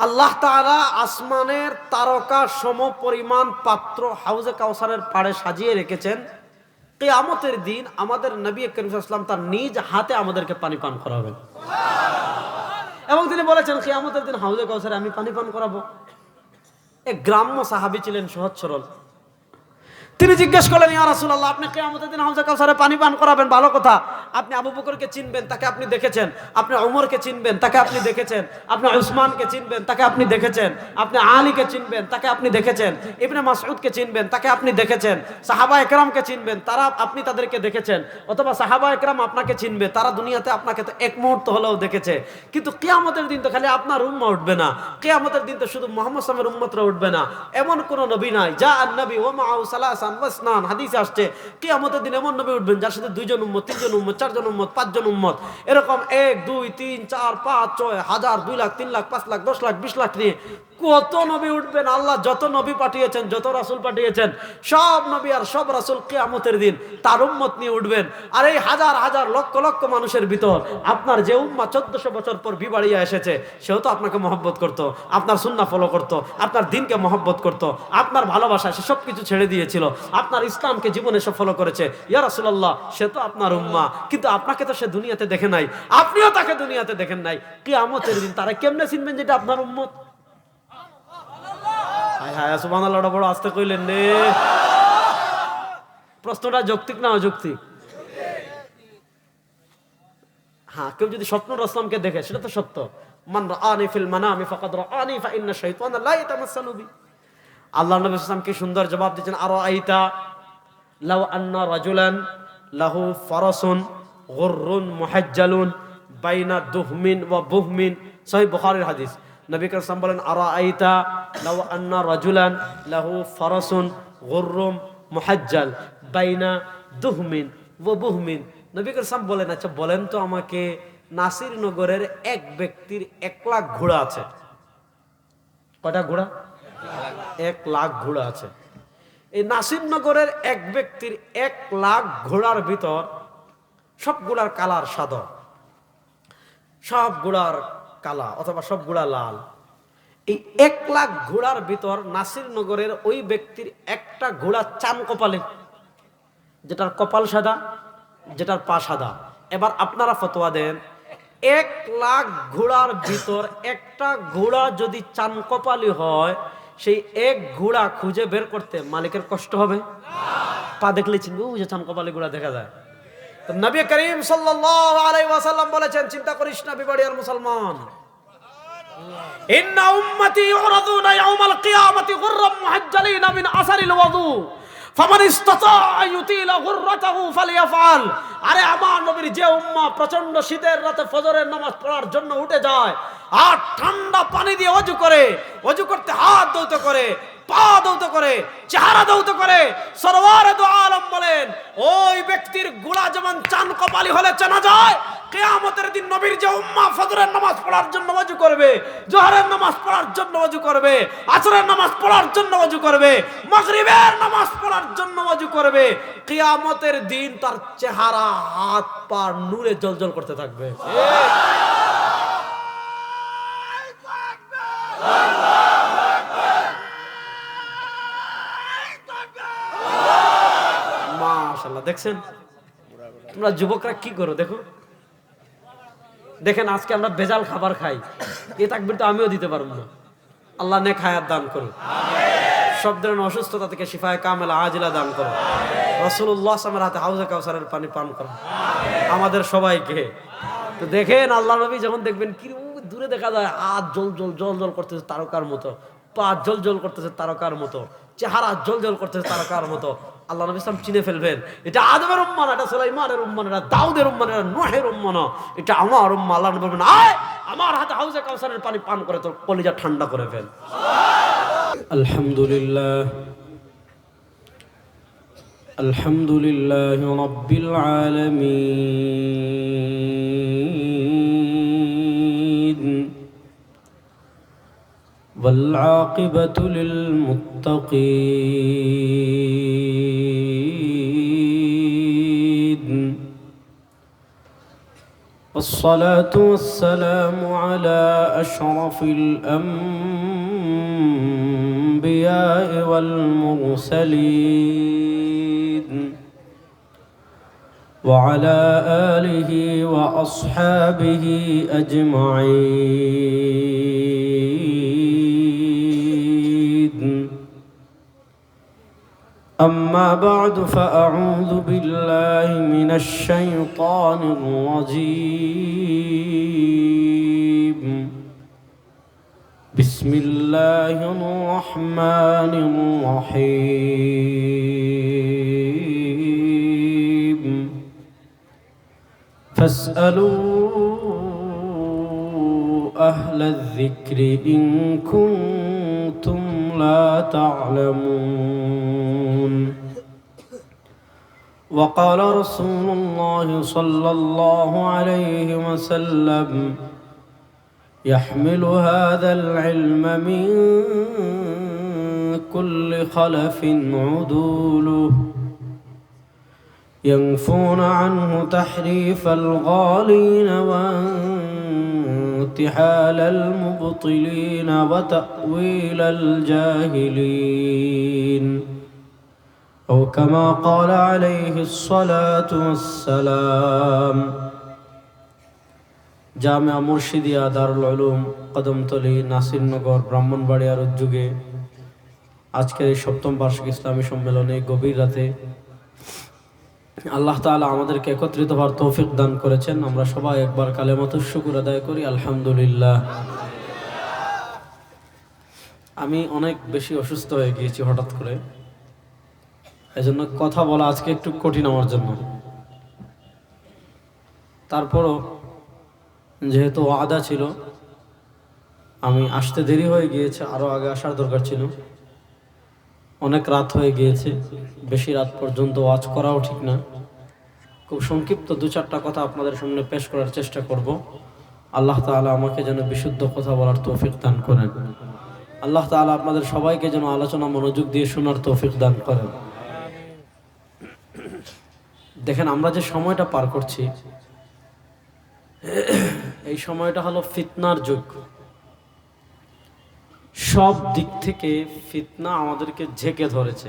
আল্লাহ তাআলা আসমানের তারকা সম পরিমাণ পাত্র হাউজে কাউসারের পাড়ে সাজিয়ে রেখেছেন। কিয়ামতের দিন আমাদের নবী করিম সাল্লাল্লাহু আলাইহি ওয়াসাল্লাম তার নিজ হাতে আমাদেরকে পানি পান করাবেন এবং তিনি বলেছেন কিয়ামতের দিন হাউজে কাউসারে আমি পানি পান করাবো। এক গ্রাম্য সাহাবী ছিলেন, সহজ সরল। তিনি জিজ্ঞেস করলেন, ইয়া রাসূলুল্লাহ, আপনি কিয়ামতের দিন হাউজে কাউসারে পানি পান করাবেন, ভালো কথা। আপনি আবু বকরকে চিনবেন, তাকে আপনি দেখেছেন। আপনি ওমরকে চিনবেন, তাকে আপনি দেখেছেন। আপনি উসমানকে চিনবেন, তাকে আপনি দেখেছেন। আপনি আলীকে চিনবেন, তাকে আপনি দেখেছেন। ইবনে মাসউদকে চিনবেন, তাকে আপনি দেখেছেন। সাহাবা একরামকে চিনবেন, তারা আপনি তাদেরকে দেখেছেন। অথবা সাহাবা একরাম আপনাকে চিনবে, তারা দুনিয়াতে আপনাকে তো এক মুহূর্ত হলেও দেখেছে। কিন্তু কিয়ামতের দিন তো খালি আপনার উম্মাহ উঠবে না, কিয়ামতের দিন তো শুধু মুহাম্মদ সাল্লাল্লাহু আলাইহি ওয়াসাল্লামের উম্মতরা উঠবে না। এমন কোন নবী নাই যা আন-নবী ওয়া মাআহু সালাসান ওয়াসনান, হাদিসে আসছে কিয়ামতের দিন এমন নবী উঠবেন যার সাথে 2 জন উম্মত, 3 জন উম্মত, 4 জন উম্মত, 5 জন উম্মত, এরকম 1 2 3 4 5 6 হাজার, 2 লাখ, 3 লাখ, 5 লাখ, 10 লাখ, 20 লাখ নিয়ে কত নবী উঠবেন। আল্লাহ যত নবী পাঠিয়েছেন, যত রাসূল পাঠিয়েছেন, সব নবী আর সব রাসূল কিয়ামতের দিন তার উম্মত নিয়ে উঠবেন। আর এই হাজার হাজার লক্ষ লক্ষ মানুষের ভিতর আপনার যে উম্মাহ 1400 বছর পর বিবাড়িয়া এসেছে, সেও তো আপনাকে মহব্বত করত, আপনার সুন্নাহ ফলো করত, আপনার দ্বীনকে মহব্বত করত, আপনার ভালোবাসা সে সব কিছু ছেড়ে দিয়েছিল, আপনার ইসলামকে জীবনে সব ফলো করেছে। ইয়া রাসূলুল্লাহ, সে তো আপনার উম্মাহ, কিন্তু আপনাকে তো সে দুনিয়াতে দেখে নাই, আপনিও তাকে দুনিয়াতে দেখেন নাই। কিয়ামতের দিন তারা কেমনে চিনবেন যেটা আপনার উম্মত? হায় হায়, সুবহানাল্লাহ, বড় আস্তে কইলেন রে। প্রশ্নটা যৌক্তিক না অযৌক্তিক? হ্যাঁ, কেউ যদি স্বপ্ন রাসূলকে দেখে সেটা তো সত্য। মান রাআনি ফিল মানামি ফাকাদ রাআনি ফা ইন্না শাইতানা লা ইয়াতামাসসালু বি। আল্লাহ নবী সাল্লাল্লাহু আলাইহি ওয়াসাল্লাম কি সুন্দর জবাব দিয়েছেন, আরো আইতা লাউ আন্না রাজুলান লাহু ফারাসুন গুররুন মুহাজ্জালুন বাইনা দুহমিন ওয়া বুহমিন, সহিহ বুখারীর হাদিস। নবী করিম সাল্লাল্লাহু আলাইহি ওয়াসাল্লাম বলেন, আরা আইতা লাউ আন্না রাজুলান লাহু ফারাসুন গুররুম মুহাজ্জাল বাইনা দুহমিন ওয়া বুহমিন। নবী করিম সাল্লাল্লাহু আলাইহি ওয়াসাল্লাম বলেন, আচ্ছা বলেন তো আমাকে, নাসির নগরের এক ব্যক্তির 1 লাখ ঘোড়া আছে। কয়টা ঘোড়া? 1 লাখ ঘোড়া আছে। এই নাসিরনগরের এক ব্যক্তির 1 লাখ ঘোড়ার ভিতর সব ঘোড়ার কালার সাদা, সব ঘোড়ার কালা অথবা সব ঘোড়া লাল। এই 1 লাখ ঘোড়ার ভিতর নাসিরনগরের ওই ব্যক্তির একটা ঘোড়া চাম কপালে, যেটার কপাল সাদা, যেটার পা সাদা। এবার আপনারা ফতোয়া দেন, 1 লাখ ঘোড়ার ভিতর একটা ঘোড়া যদি চাম কপালি হয়, সেই এক ঘোড়া খুঁজে বের করতে মালিকের কষ্ট হবে? পা দেখলে চিনবে, ওই যে চাম কপালি ঘোড়া দেখা যায়। তো নবী করিম সাল্লাল্লাহু আলাইহি ওয়াসাল্লাম বলেছেন, চিন্তা করিস না বিবাড়িয়ার মুসলমান, ইন্না উম্মতি ইউরাদুনা ইয়াউমাল কিয়ামাতি গুররাম মুহাজ্জালিনা মিন আসারিল ওয়াদু ফামান ইসতাতা ইউতিলা গুররাতাহু ফালিয়াফআল। আরে আমার নবীর যে উম্মাহ প্রচন্ড শীতের রাতে ফজরের নামাজ পড়ার জন্য উঠে যায় আর ঠান্ডা পানি দিয়ে ওযু করে, ওযু করতে হাত ধৌত করে, পা ধৌত করে, চেহারা ধৌত করে, সরওয়ারে দু আলম বলেন, ওই ব্যক্তির গোলা যেমন চান কপালি হলে চেনা যায়, কিয়ামতের দিন নবীর যে উম্মাহ ফজরের নামাজ পড়ার জন্য ওযু করবে, জোহরের নামাজ পড়ার জন্য ওযু করবে, আসরের নামাজ পড়ার জন্য ওযু করবে, মাগরিবের নামাজ পড়ার জন্য ওযু করবে, কিয়ামতের দিন তার চেহারা, হাত পা নূরে জ্বলজ্বল করতে থাকবে। মাশাআল্লাহ, দেখছেন তোমরা যুবকরা কি করো দেখো। দেখেন আজকে আমরা ভেজাল খাবার খাই, এই তাকবীর তো আমিও দিতে পারবো না। আল্লাহ নেক হায়াত দান করুন, সব ধরনের অসুস্থতা থেকে শিফায়ে কামেলা আজিলা দান করুন। রাসূলুল্লাহ সাল্লাল্লাহু আলাইহি ওয়াসাল্লামের হাতে হাউজে কাউসারের পানি পান করুন আমাদের সবাইকে। তো দেখেন আল্লাহ নবী যখন দেখবেন কি দূরে দেখা যায় হাত জল জল জল জল করতেছে তারকার মতো, পা জল জল করতেছে তারকার মতো, চেহারা জল জল করতেছে তারকার মতো, আল্লাহ নবী সাল্লাল্লাহু আলাইহি ওয়াসাল্লাম চিনে ফেলবেন, এটা আদমের উম্মাহ না, এটা সুলাইমানের উম্মাহ না, এটা দাউদের উম্মাহ না, এটা নূহের উম্মাহ না, এটা আমার উম্মাহ। আল্লাহ নবী বলবেন, আয় আমার হাতে হাউজে কাউসারের পানি পান করে তোর কলিজা ঠান্ডা করে ফেল। আলহামদুলিল্লাহ, আলহামদুলিল্লাহি রাব্বিল আলামিন ওয়াল আকিবাতু লিল মুত্তাকিন والصلاة والسلام على أشرف الأنبياء والمرسلين وعلى آله وأصحابه أجمعين. أما بعد فأعوذ بالله من الشيطان الرجيم. بسم الله الرحمن الرحيم. فاسألوا أهل الذكر إن كنتم لا تعلمون. وقال رسول الله صلى الله عليه وسلم: يحمل هذا العلم من كل خلف عدوله ينفون عنه تحريف الغالين وانتحال المبطلين وتأويل الجاهلين، أو كما قال عليه الصلاة والسلام. জামিয়া মুর্শিদিয়া দারুল উলুম কদমতলী নাসিরনগর ব্রাহ্মণবাড়িয়ার উদ্যোগে আজকের এই 7ম বার্ষিক ইসলামী সম্মেলনে গভীর রাতে আল্লাহ তাআলা আমাদেরকে একত্রিত হওয়ার তৌফিক দান করেছেন। আমরা সবাই একবার কালেমাতুশ শুকর আদায় করি, আলহামদুলিল্লাহ। আমি অনেক বেশি অসুস্থ হয়ে গিয়েছি হঠাৎ করে, এজন্য কথা বলা আজকে একটু কঠিন আমার জন্য। তারপরও যেহেতু ওয়াদা ছিল, আমি আসতে দেরি হয়ে গিয়েছে, আরো আগে আসার দরকার ছিল। অনেক রাত হয়ে গিয়েছে, বেশি রাত পর্যন্ত ওয়াজ করাও ঠিক না। খুব সংক্ষিপ্ত 2-4টা কথা আপনাদের সামনে পেশ করার চেষ্টা করব। আল্লাহ তাআলা আমাকে যেন বিশুদ্ধ কথা বলার তৌফিক দান করেন। আল্লাহ তাআলা আপনাদের সবাইকে যেন আলোচনা মনোযোগ দিয়ে শোনার তৌফিক দান করেন। দেখেন, আমরা যে সময়টা পার করছি, এই সময়টা হলো ফিতনার যুগ। সব দিক থেকে ফিতনা আমাদেরকে ঝেঁকে ধরেছে।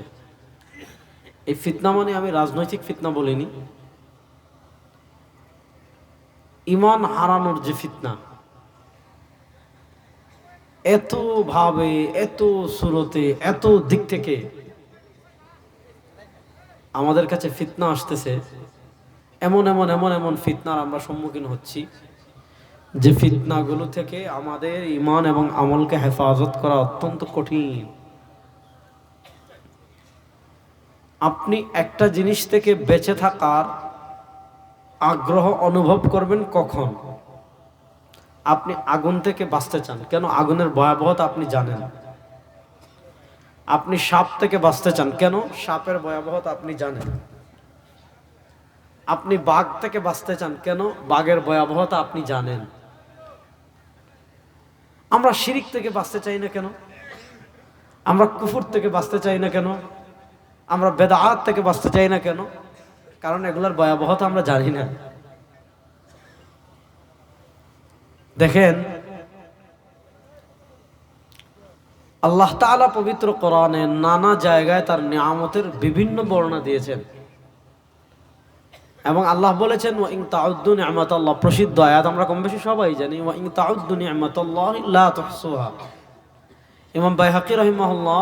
এই ফিতনা মানে আমি রাজনৈতিক ফিতনা বলিনি, ঈমান হারানোর যে ফিতনা, এত ভাবে, এত সুরতে, এত দিক থেকে আমাদের কাছে ফিতনা আসতেছে। এমন এমন এমন এমন ফিতনার আমরা সম্মুখীন হচ্ছি যে ফিতনাগুলো থেকে আমাদের ঈমান এবং আমলকে হেফাজত করা অত্যন্ত কঠিন। আপনি একটা জিনিস থেকে বেঁচে থাকার আগ্রহ অনুভব করবেন কখন? আপনি আগুন থেকে বাঁচতে চান, কেন? আগুনের ভয়াবহতা আপনি জানেন। আপনি সাপ থেকে বাঁচতে চান, কেন? সাপের ভয়াবহতা আপনি জানেন। আপনি বাঘ থেকে বাঁচতে চান, কেন? বাঘের ভয়াবহতা আপনি জানেন। আমরা শিরিক থেকে বাঁচতে চাই না কেন? আমরা কুফর থেকে বাঁচতে চাই না কেন? আমরা বেদাত থেকে বাঁচতে চাই না কেন? কারণ এগুলোর ভয়াবহতা আমরা জানি না। দেখেন, আল্লাহ তাআলা পবিত্র কোরআনে নানা জায়গায় তার নিয়ামতের বিভিন্ন বর্ণনা দিয়েছেন এবং আল্লাহ বলেছেন ওয়া ইন তাউদ্দু নি'মাতাল্লাহ, প্রসিদ্ধ আয়াত, আমরা কম বেশি সবাই জানি। ওয়া ইন তাউদ্দু নি'মাতাল্লাহি লা তুহসুহা। ইমাম বাইহাকী রাহিমাহুল্লাহ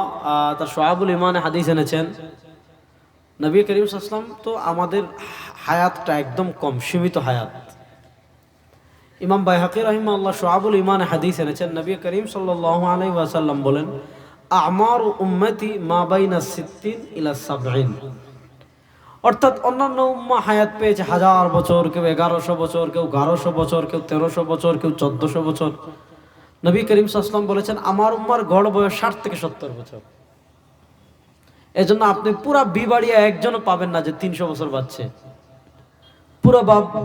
তার শুআবুল ঈমানে হাদিস এনেছেন, নবী করিম সাল্লাল্লাহু আলাইহি ওয়াসাল্লাম তো আমাদের হায়াতটা একদম কম, সীমিত হায়াত। ইমাম বাইহাকী রাহিমাহুল্লাহ শুআবুল ঈমানে হাদিস এনেছেন, নবী করিম সাল্লাল্লাহু আলাইহি ওয়াসাল্লাম বলেন, আমারু উম্মতি মা বাইনা 60 ইলা 70। অর্থাৎ অন্যান্য উম্মাহ হায়াত পেয়েছে 1000 বছর, কেউ 1100 বছর, কেউ 1200 বছর, কেউ 1300 বছর, কেউ 1400 বছর। নবী করিম সাল্লাল্লাহু আলাইহি ওয়াসাল্লাম বলেছেন আমার উম্মার গড় বয়স 60 থেকে 70 বছর। এজন্য আপনি পুরা বিবাড়িয়া একজনও পাবেন না যে 300 বছর বাঁচছে। পুরো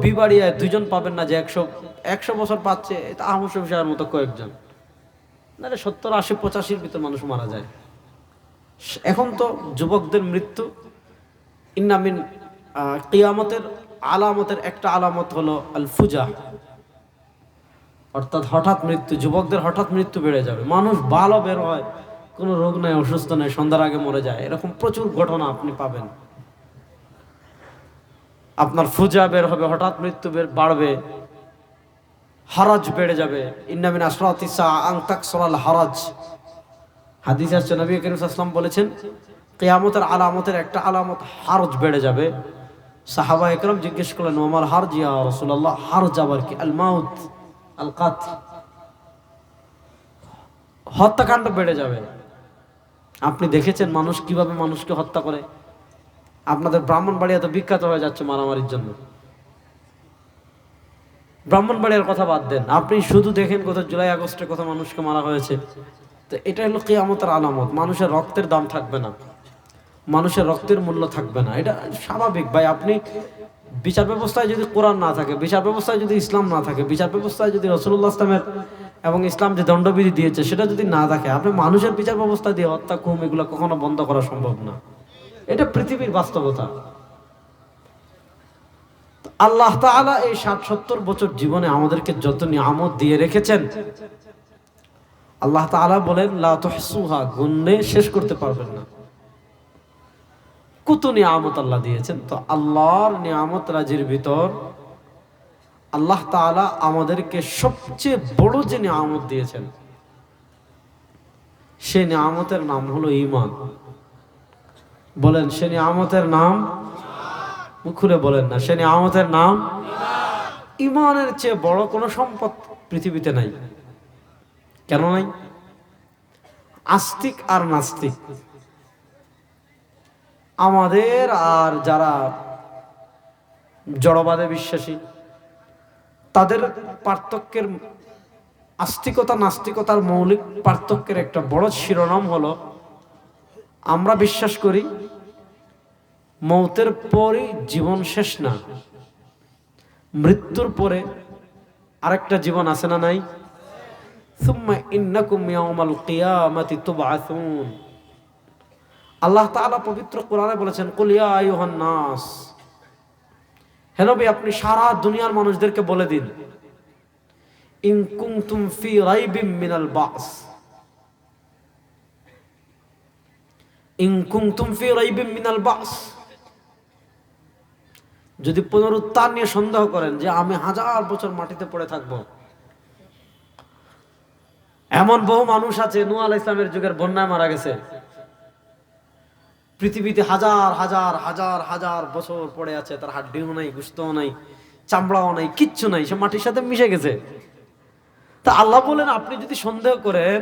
বিবাড়িয়ায় 2 জন পাবেন না যে 100 বছর পাচ্ছে। এটা আহমদ শফি সাহেবের মতো কয়েকজন, নাহলে 70, 80, 85-র ভিতর মানুষ মারা যায়। এখন তো যুবকদের মৃত্যু ইন্নামিন কিয়ামতের আলামতের একটা আলামত হলো আল ফুজা, অর্থাৎ হঠাৎ মৃত্যু। যুবকদের হঠাৎ মৃত্যু বেড়ে যাবে, মানুষ ভালো বের হয়, কোনো রোগ নাই, অসুস্থ নেই, সন্ধ্যার আগে মরে যায়, এরকম প্রচুর ঘটনা আপনি পাবেন। আপনার ফুজা বের হবে, হঠাৎ মৃত্যু বাড়বে, হারাজ বেড়ে যাবে। ইন্না মিন আশরাতিস সাআ আন তাকসুরাল হারাজ, হাদিসে আছে নবী করিম সাল্লাল্লাহু আলাইহি ওয়াসাল্লাম বলেছেন কিয়ামতের আলামতের একটা আলামত হারজ বেড়ে যাবে। সাহাবা একরাম জিজ্ঞেস করলেন ওমাল হারজ ইয়া রাসূলুল্লাহ, হারজ আবার কি? আল মাউত আল কাতল, হত্যাকাণ্ড বেড়ে যাবে। আপনি দেখেছেন মানুষ কিভাবে মানুষকে হত্যা করে? আপনাদের ব্রাহ্মণবাড়িয়া তো বিখ্যাত হয়ে যাচ্ছে মারামারির জন্য। ব্রাহ্মণবাড়িয়ার কথা বাদ দেন, আপনি শুধু দেখেন কত জুলাই আগস্টে কত মানুষকে মারা হয়েছে। তো এটা হলো কিয়ামতের আলামত। মানুষের রক্তের দাম থাকবে না, মানুষের রক্তের মূল্য থাকবে না, এটা স্বাভাবিক ভাই। আপনি বিচার ব্যবস্থায় যদি কোরআন না থাকে, বিচার ব্যবস্থায় যদি ইসলাম না থাকে, বিচার ব্যবস্থায় যদি রাসূলুল্লাহ ইসলামের এবং ইসলাম যে দণ্ডবিধি দিয়েছে সেটা যদি না থাকে, আপনি মানুষের বিচার ব্যবস্থা দিয়ে হত্যা, খুন এগুলো কখনো বন্ধ করা সম্ভব না। এটা পৃথিবীর বাস্তবতা। আল্লাহ তাআলা এই ৬০-৭০ বছর জীবনে আমাদেরকে যত নিয়ামত দিয়ে রেখেছেন, আল্লাহ তাআলা বলেন লা তুহসুহা, গুণে শেষ করতে পারবেন না। কত নিয়ামত আল্লাহ দিয়েছেন। তো আল্লাহর নিয়ামত রাজির ভিতর আল্লাহ তাআলা আমাদেরকে সবচেয়ে বড় যে নিয়ামত দিয়েছেন, সে নিয়ামতের নাম হলো ঈমান। বলেন সে নিয়ামতের নাম, মুখ খুলে বলেন না, সে নিয়ামতের নাম ঈমানের চেয়ে বড় কোনো সম্পদ পৃথিবীতে নাই। কেন নাই? আস্তিক আর নাস্তিক, আমাদের আর যারা জড়বাদে বিশ্বাসী, তাদের পার্থক্যের, আস্তিকতা নাস্তিকতার মৌলিক পার্থক্যের একটা বড় শিরোনাম হলো আমরা বিশ্বাস করি মৌতের পরই জীবন শেষ না, মৃত্যুর পরে আরেকটা জীবন আছে না নাই? সুম্মা ইন্নাকুম ইয়াউমাল কিয়ামাতি তুবআসুন। আল্লাহ তাআলা পবিত্র কোরআনে বলেছেন কুল ইয়া আইয়ুহান নাস, হে নবী আপনি সারা দুনিয়ার মানুষদেরকে বলে দিন ইন কুনতুম ফি রাইবিম মিনাল বাস, ইন কুনতুম ফি রাইবিম মিনাল বাস, যদি পুনরুত্থান নিয়ে সন্দেহ করেন যে আমি 1000 বছর মাটিতে পড়ে থাকব। এমন বহু মানুষ আছে নূহ আলাইহিস সালামের যুগের বন্যায় মারা গেছে, পৃথিবীতে হাজার হাজার হাজার হাজার বছর পড়ে আছে, তার হাড্ডিও নাই, গোশতও নাই, চামড়াও নাই, কিচ্ছু নাই, সে মাটির সাথে মিশে গেছে। তা আল্লাহ বলেন আপনি যদি সন্দেহ করেন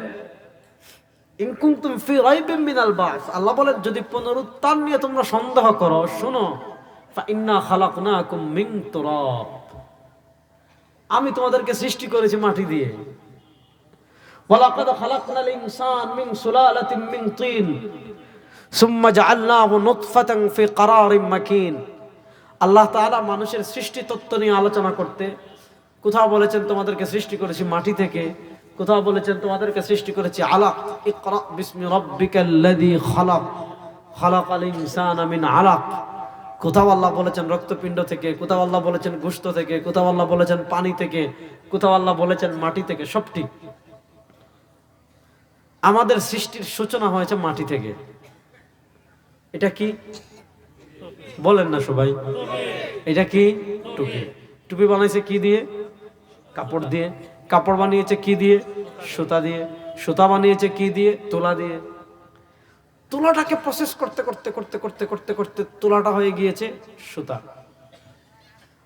ইন কুনতুম ফি রাইবিম মিনাল বাস, আল্লাহ বলেন যদি পুনরুত্থান নিয়ে তোমরা সন্দেহ করো, শোনো ফা ইন্না খালাকনাকুম মিন তুরাব, আমি তোমাদেরকে সৃষ্টি করেছি মাটি দিয়ে। ওয়ালাকাদ খালাকনাল ইনসান মিন সুলালাতিন মিন তিন সুম্মা জাআলনাহু নুতফাতান ফি ক্বারারিম মাকিন। আল্লাহ তাআলা মানুষের সৃষ্টি তত্ত্ব নিয়ে আলোচনা করতে কোথাও বলেছেন তোমাদেরকে সৃষ্টি করেছি মাটি থেকে, কোথাও বলেছেন তোমাদেরকে সৃষ্টি করেছি আলাক, ইকরা বিসমি রাব্বিকাল্লাযী খালাক, খালাকাল ইনসানা মিন আলাক। কোথাও আল্লাহ বলেছেন রক্তপিণ্ড থেকে, কোথাও আল্লাহ বলেছেন গোশত থেকে, কোথাও আল্লাহ বলেছেন পানি থেকে, কোথাও আল্লাহ বলেছেন মাটি থেকে। সব ঠিক, আমাদের সৃষ্টির সূচনা হয়েছে মাটি থেকে। এটা কি বলেন না সবাই? এটা কি? টুপি। টুপি বানাইছে কি দিয়ে? কাপড় দিয়ে। কাপড় বানিয়েছে কি দিয়ে? সুতা দিয়ে। সুতা বানিয়েছে কি দিয়ে? তুলা দিয়ে। তুলাটাকে প্রসেস করতে করতে করতে করতে করতে করতে তুলাটা হয়ে গিয়েছে সুতা।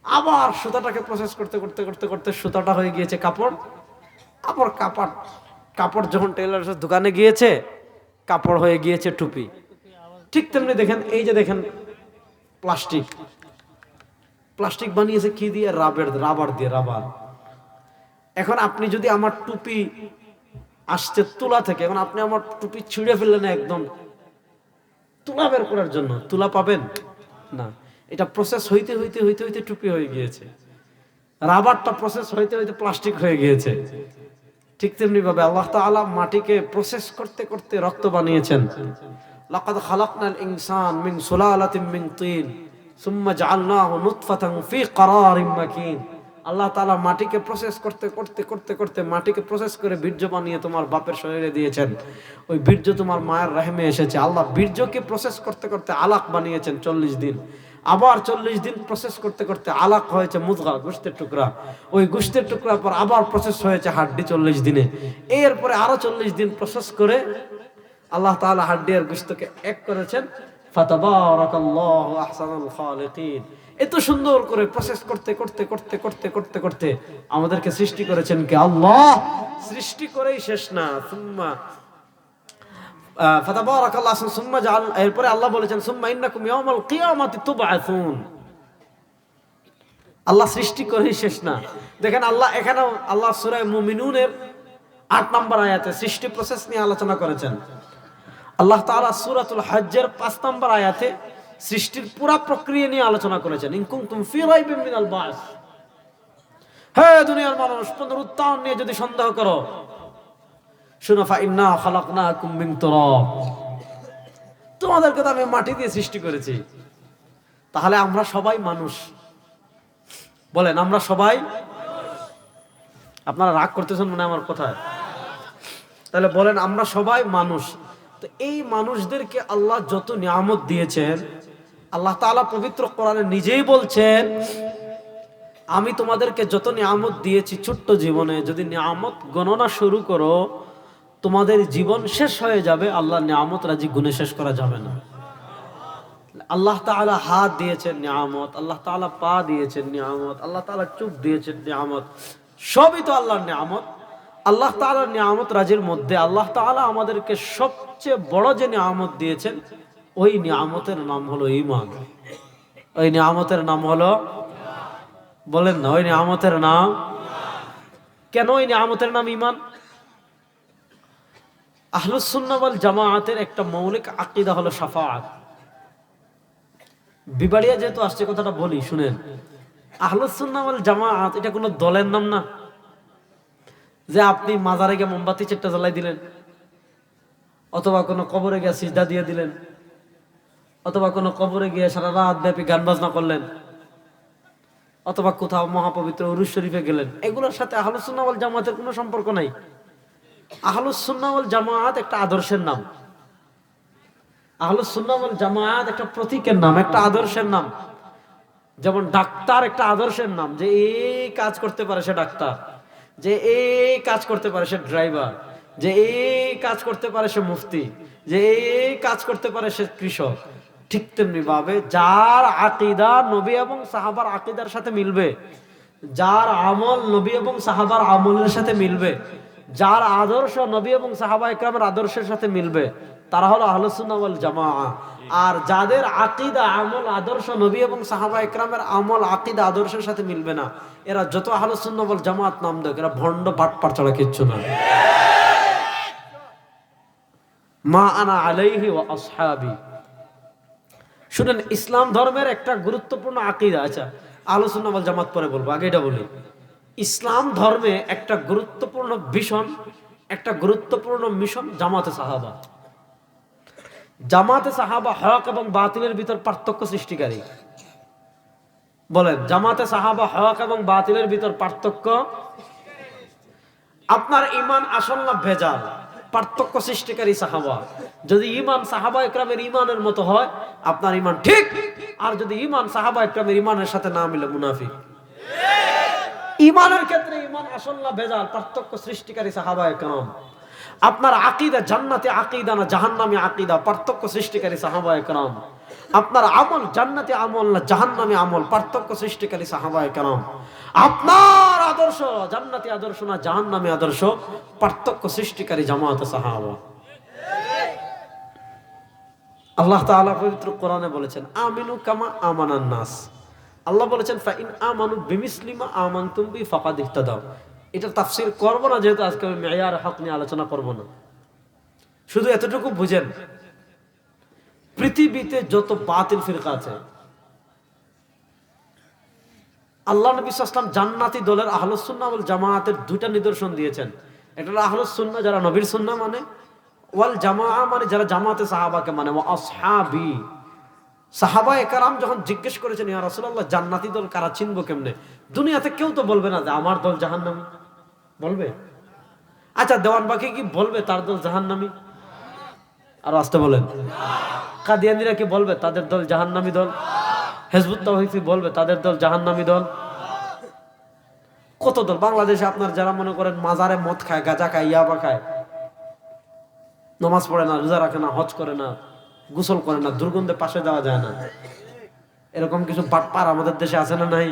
আবার সুতাটাকে প্রসেস করতে করতে করতে করতে সুতাটা হয়ে গিয়েছে কাপড়। আবার কাপড় যখন টেলার্সের দোকানে গিয়েছে, কাপড় হয়ে গিয়েছে টুপি। ঠিক তেমনি দেখেন, এই যে দেখেন প্লাস্টিক, প্লাস্টিক বানিয়েছে কি দিয়ে? রাবার দিয়ে, রাবার। এখন আপনি যদি আমার টুপি আসছে তুলা থেকে, এখন আপনি আমার টুপি ছিঁড়ে ফেললেন একদম তুলা বের করার জন্য, তুলা পাবেন না। এটা প্রসেস হইতে হইতে হইতে হইতে টুপি হয়ে গিয়েছে, রাবারটা প্রসেস হইতে হইতে প্লাস্টিক হয়ে গিয়েছে। ঠিক তেমনি ভাবে আল্লাহ তাআলা মাটিকে প্রসেস করতে করতে রক্ত বানিয়েছেন। লাকাদ খালাকনাল ইনসান মিন সুলালাতিন মিন তিন সুম্মা জাআলনাহু নুতফাতান ফি ক্বারারিম মাকিন। আল্লাহ তাআলা মাটিকে প্রসেস করতে করতে করতে করতে মাটিকে প্রসেস করে বীর্য বানিয়ে তোমার বাপের শরীরে দিয়েছেন। ওই বীর্য তোমার মায়ের রহমে এসেছে। আল্লাহ বীর্যকে প্রসেস করতে করতে আলাক বানিয়েছেন 40 দিন। আবার 40 দিন প্রসেস করতে করতে আলাক হয়েছে মুদগা, গোশতের টুকরা। ওই গোশতের টুকরার পর আবার প্রসেস হয়েছে হাড্ডি 40 দিনে। এরপরে আরো 40 দিন প্রসেস করে আল্লাহ তাআলা হাড্ডি আর গোশতকে এক করেছেন। ফাতাবারাকাল্লাহু আহসানুল খালিকিন। এত সুন্দর করে প্রসেস করতে করতে করতে করতে করতে করতে আমাদেরকে সৃষ্টি করেছেন কে? আল্লাহ। সৃষ্টি করেই শেষ না, সুম্মা ফাতাবারাকাল্লাহু সুম্মা জাআল, এরপরে আল্লাহ বলেছেন সুম্মা ইন্নাকুম ইয়াউমাল কিয়ামাতি তুবআসুন। আল্লাহ সৃষ্টি করেই শেষ না। দেখেন আল্লাহ এখানেও আল্লাহ সূরা মুমিনুনের 8 নম্বর আয়াতে সৃষ্টি প্রসেস নিয়ে আলোচনা করেছেন। আল্লাহ তাআলা সূরাতুল হজ্জের 5 নম্বর আয়াতে সৃষ্টির পুরা প্রক্রিয়া নিয়ে আলোচনা করেছেন। ইন কুনতুম ফি রাইবিন মিনাল বাস। হে দুনিয়ার মানুষ, পুনরুত্থান নিয়ে যদি সন্দেহ করো, শুনো, ফা ইন্না খালাকনাকুম মিন তুরাব। তোমাদেরকে তো আমি মাটি দিয়ে সৃষ্টি করেছি। তাহলে আমরা সবাই মানুষ। বলেন আমরা সবাই। আপনারা রাগ করতেছেন মনে আমার কথায়? তাহলে বলেন আমরা সবাই মানুষ। তো এই মানুষদেরকে আল্লাহ যত নিয়ামত দিয়েছেন, আল্লাহ তাআলা পবিত্র কোরআনে নিজেই বলছেন, আমি তোমাদেরকে যত নিয়ামত দিয়েছি ছোট্ট জীবনে, যদি নিয়ামত গণনা শুরু করো তোমাদের জীবন শেষ হয়ে যাবে। আল্লাহ নিয়ামত রাজি গুণে শেষ করা যাবে না। আল্লাহ তাআলা হাত দিয়েছেন নিয়ামত, আল্লাহ তাআলা পা দিয়েছেন নিয়ামত, আল্লাহ তাআলা চোখ দিয়েছেন নিয়ামত। সবই তো আল্লাহর নিয়ামত। আল্লাহ তাআলার নিয়ামত রাজির মধ্যে আল্লাহ তাআলা আমাদেরকে সবচেয়ে বড় যে নিয়ামত দিয়েছেন, ওই নিয়ামতের নাম হলো ঈমান। ওই নিয়ামতের নাম হলো, বলেন না, ওই নিয়ামতের নাম। কেন ওই নিয়ামতের নাম ঈমান? আহলুস সুন্নাহ ওয়াল জামাআতের একটা মৌলিক আকীদা হলো শাফাআত। বিবাড়িয়া যেহেতু আসছে কথাটা বলি শুনেন। আহলুস সুন্নাহ ওয়াল জামাআত এটা কোনো দলের নাম না, যে আপনি মাজারে গিয়ে মোমবাতি চারটা জ্বালাই দিলেন, অথবা কোনো কবরে গিয়ে সিজদা দিয়ে দিলেন, অথবা কোনো কবরে গিয়ে সারা রাত ব্যাপী গান বাজনা করলেন, অথবা কোথাও মহাপবিত্র উরুস শরীফে গেলেন। এগুলোর সাথে আহলুস সুন্নাহ ওয়াল জামাতের কোনো সম্পর্ক নাই। আহলুস সুন্নাহ ওয়াল জামাত একটা আদর্শের নাম। আহলুস সুন্নাহ ওয়াল জামাত একটা প্রতীকের নাম, একটা আদর্শের নাম। যেমন ডাক্তার একটা আদর্শের নাম, যে এই কাজ করতে পারে সে ডাক্তার, যে এই কাজ করতে পারে সে ড্রাইভার, যে এই কাজ করতে পারে সে মুফতি, যে এই কাজ করতে পারে সে কৃষক। ঠিক তেমনি ভাবে যার আকীদা নবী এবং সাহাবার আকীদার সাথে মিলবে, যার আমল নবী এবং সাহাবার আমলের সাথে মিলবে, যার আদর্শ নবী এবং সাহাবা ইকরামের আদর্শের সাথে মিলবে, তারা হলো আহলুস সুন্নাহ ওয়াল জামাআহ। আর যাদের আকীদা আমল আদর্শ নবী এবং সাহাবা ইকরামের আমল আকীদা আদর্শের সাথে মিলবে না, এরা যত আহলুস সুন্নাহ ওয়াল জামাআত নাম দেয়, এরা ভণ্ড বাটপার ছাড়া কিচ্ছু না। মা আনা আলাইহি ওয়া আসহাবি। শুনেন, ইসলাম ধর্মের একটা গুরুত্বপূর্ণ আকীদা, আচ্ছা আহলুস সুন্নাহ ওয়াল জামাত পরে বলবো, আগে এটা বলি। ইসলাম ধর্মে একটা গুরুত্বপূর্ণ ভিশন, একটা গুরুত্বপূর্ণ মিশন জামাতে সাহাবা। জামাতে সাহাবা হক এবং বাতিলের ভিতর পার্থক্য সৃষ্টিকারী। বলেন, জামাতে সাহাবা হক এবং বাতিলের ভিতর পার্থক্য। আপনার ঈমান আসল না ভেজাল, পার্থক্য সৃষ্টিকারী সাহাবা। যদি ঈমান সাহাবা ইকরামের ঈমানের মতো হয় আপনার ঈমান ঠিক, আর যদি ঈমান সাহাবা ইকরামের ঈমানের সাথে না মিলে মুনাফিক। ঈমানের ক্ষেত্রে ঈমান আসল না ভেজাল, পার্থক্য সৃষ্টিকারী সাহাবা ইকরাম। আপনার আকীদা জান্নাতি আকীদা না জাহান্নামী আকীদা, পার্থক্য সৃষ্টিকারী সাহাবা ইকরাম। আপনার আমল জান্নাতি আমল না জাহান্নামী আমল, পার্থক্য সৃষ্টিকারী সাহাবা ইকরাম। আপনার আদর্শ জান্নাতি আদর্শ না জাহান্নামী আদর্শ, পার্থক্য সৃষ্টিকারী জামাতে সাহাবা। আল্লাহ তাআলা পবিত্র কোরআনে বলেছেন, আমিনু কামা আমানান নাস। আল্লাহ বলেছেন, ফা ইন আমানু বিমিসলি মা আমানতুম বি ফাকাদ ইহতাদাও। এটা তাফসীর করব না, যেহেতু আজকে আমি মেয়ার হক নিয়ে আলোচনা করব না। শুধু এতটুকু বুঝেন, পৃথিবীতে যত বাতিল ফিরকা আছে, আল্লাহ নবী সাল্লাল্লাহু আলাইহি ওয়াসাল্লাম জান্নাতি দলের আহলুস সুন্নাহ ওয়াল জামাআতের দুইটা নিদর্শন দিয়েছেন। এটা হলো আহলুস সুন্নাহ যারা নবীর সুন্নাহ মানে, ওয়াল জামাআহ মানে যারা জামাতে সাহাবাকে মানে, ওয়া আসহাবি সাহাবায়ে কেরাম যখন জিজ্ঞেস করেছেন, ইয়া রাসূলুল্লাহ জান্নাতি দল কারা, চিনবো কেমনে? দুনিয়াতে কেউ তো বলবে না যে আমার দল জাহান্নামী, বলবে? আচ্ছা দেওয়ানবাগি কি বলবে তার দল জাহান্নামী? আর আসতে বলেন। কাদিয়ানীরা কি বলবে তাদের দল জাহান্নামী দল? হিজবুত তাওহীদ কি বলবে তাদের দল জাহান্নামী দল? কত দল বাংলাদেশে আপনার যারা মনে করেন মাজারে মদ খায়, গাঁজা খায়, ইয়াবা খায়, নামাজ পড়ে না, রোজা রাখে না, হজ করে না, গোসল করে না, দুর্গন্ধে পাশে যাওয়া যায় না, এরকম কিছু বাটপার আমাদের দেশে আছে না নাই?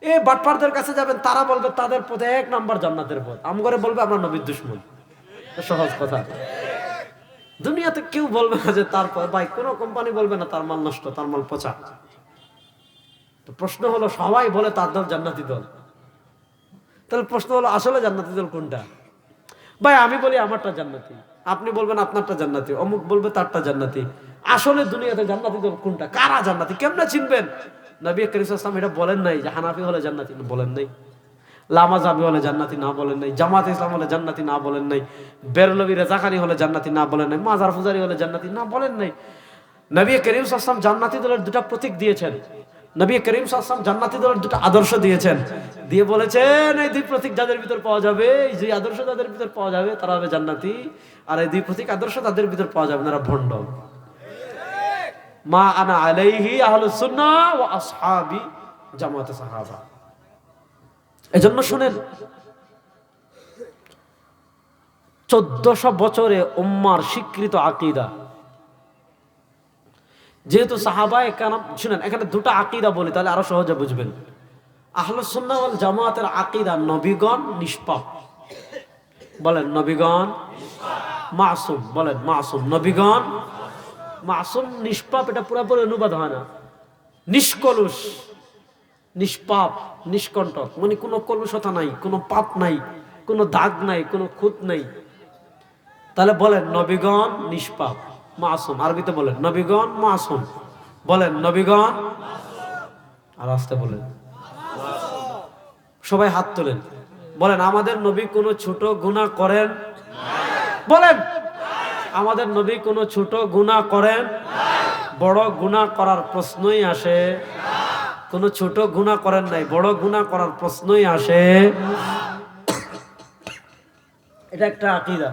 এই বাটপারদের কাছে যাবেন, তারা বলবে তাদের পথে 1 নাম্বার জান্নাতের পথ, আমগরে বলবে আমরা নবীর দুশমন। সহজ কথা। দুনিয়াতে কেউ বলবে না যে তারপর ভাই, কোনো কোম্পানি বলবে না তার মাল নষ্ট, তার মাল পচা। তো প্রশ্ন হলো, সবাই বলে তার দল জান্নাতি দল, তাহলে প্রশ্ন হলো আসলে জান্নাতি দল কোনটা? ভাই আমি বলি আমারটা জান্নাতি, আপনি বলবেন আপনারটা জান্নাতি, অমুক বলবে তারটা জান্নাতি। আসলে দুনিয়াতে জান্নাতি দল কোনটা, কারা জান্নাতি, কেমনে চিনবেন? নবী করিম সাল্লাল্লাহু আলাইহি ওয়াসাল্লাম এটা বলেন নাই যে হানাফি হলে জান্নাতি, বলেন নাই। লামাজাবি হলে জান্নাতি, না বলেন নাই। জামাত ইসলাম হলে জান্নাতি, না বলেন নাই। বেরলভী রেজাকারি হলে জান্নাতি, না বলেন নাই। মাজার ফুজারি হলে জান্নাতি, না বলেন নাই। নবী করিম সাল্লাল্লাহু আলাইহি ওয়াসাল্লাম জান্নাতি দলের 2টা প্রতীক দিয়েছেন। নবী করিম সাল্লাল্লাহু আলাইহি ওয়াসাল্লাম জান্নাতি দলের 2টা আদর্শ দিয়েছেন, দিয়ে বলেছেন এই 2 প্রতীক যাদের ভিতর পাওয়া যাবে, এই যে আদর্শ তাদের ভিতর পাওয়া যাবে তারা হবে জান্নাতি, আর এই 2 প্রতীক আদর্শ তাদের ভিতর পাওয়া যাবে না, এরা ভণ্ড। মা আনা আলাইহি আহলুস সুন্নাহ ওয়া আসহাবি জামাতে সাহাবা। এজন্য শুনেন, 1400 বছরে উম্মার স্বীকৃত আকীদা, যেহেতু সাহাবায়ে কেরাম, শুনেন এখানে 2টা আকীদা বলি তাহলে আরো সহজে বুঝবেন। আহলুস সুন্নাহ ওয়াল জামাতের আকীদা নবীগণ নিষ্পাপ, বলেন নবীগণ মাসুম, বলেন মাসুম। নবীগণ মাসুম, নিষ্পাপ এটা পুরোপুরি অনুবাদ হয় না। নিষ্কলুষ, নিষ্পাপ, নিষ্কণ্টক, মানে কোনো কলুষতা নাই, কোনো পাপ নাই, কোনো দাগ নাই, কোনো খুঁত নাই। তাহলে বলেন নবীগণ নিষ্পাপ মাসুম, আরবিতে বলেন নবীগণ মাসুম, বলেন নবীগণ, আর আসতে বলেন, সবাই হাত তোলেন, বলেন আমাদের নবী কোনো ছোট গুনাহ করেন? বলেন আমাদের নবী কোনো ছোট গুনাহ করেন? বড় গুনাহ করার প্রশ্নই আসে? কোনো ছোট গুনাহ করেন নাই, বড় গুনাহ করার প্রশ্নই আসে? এটা একটা আকীদা।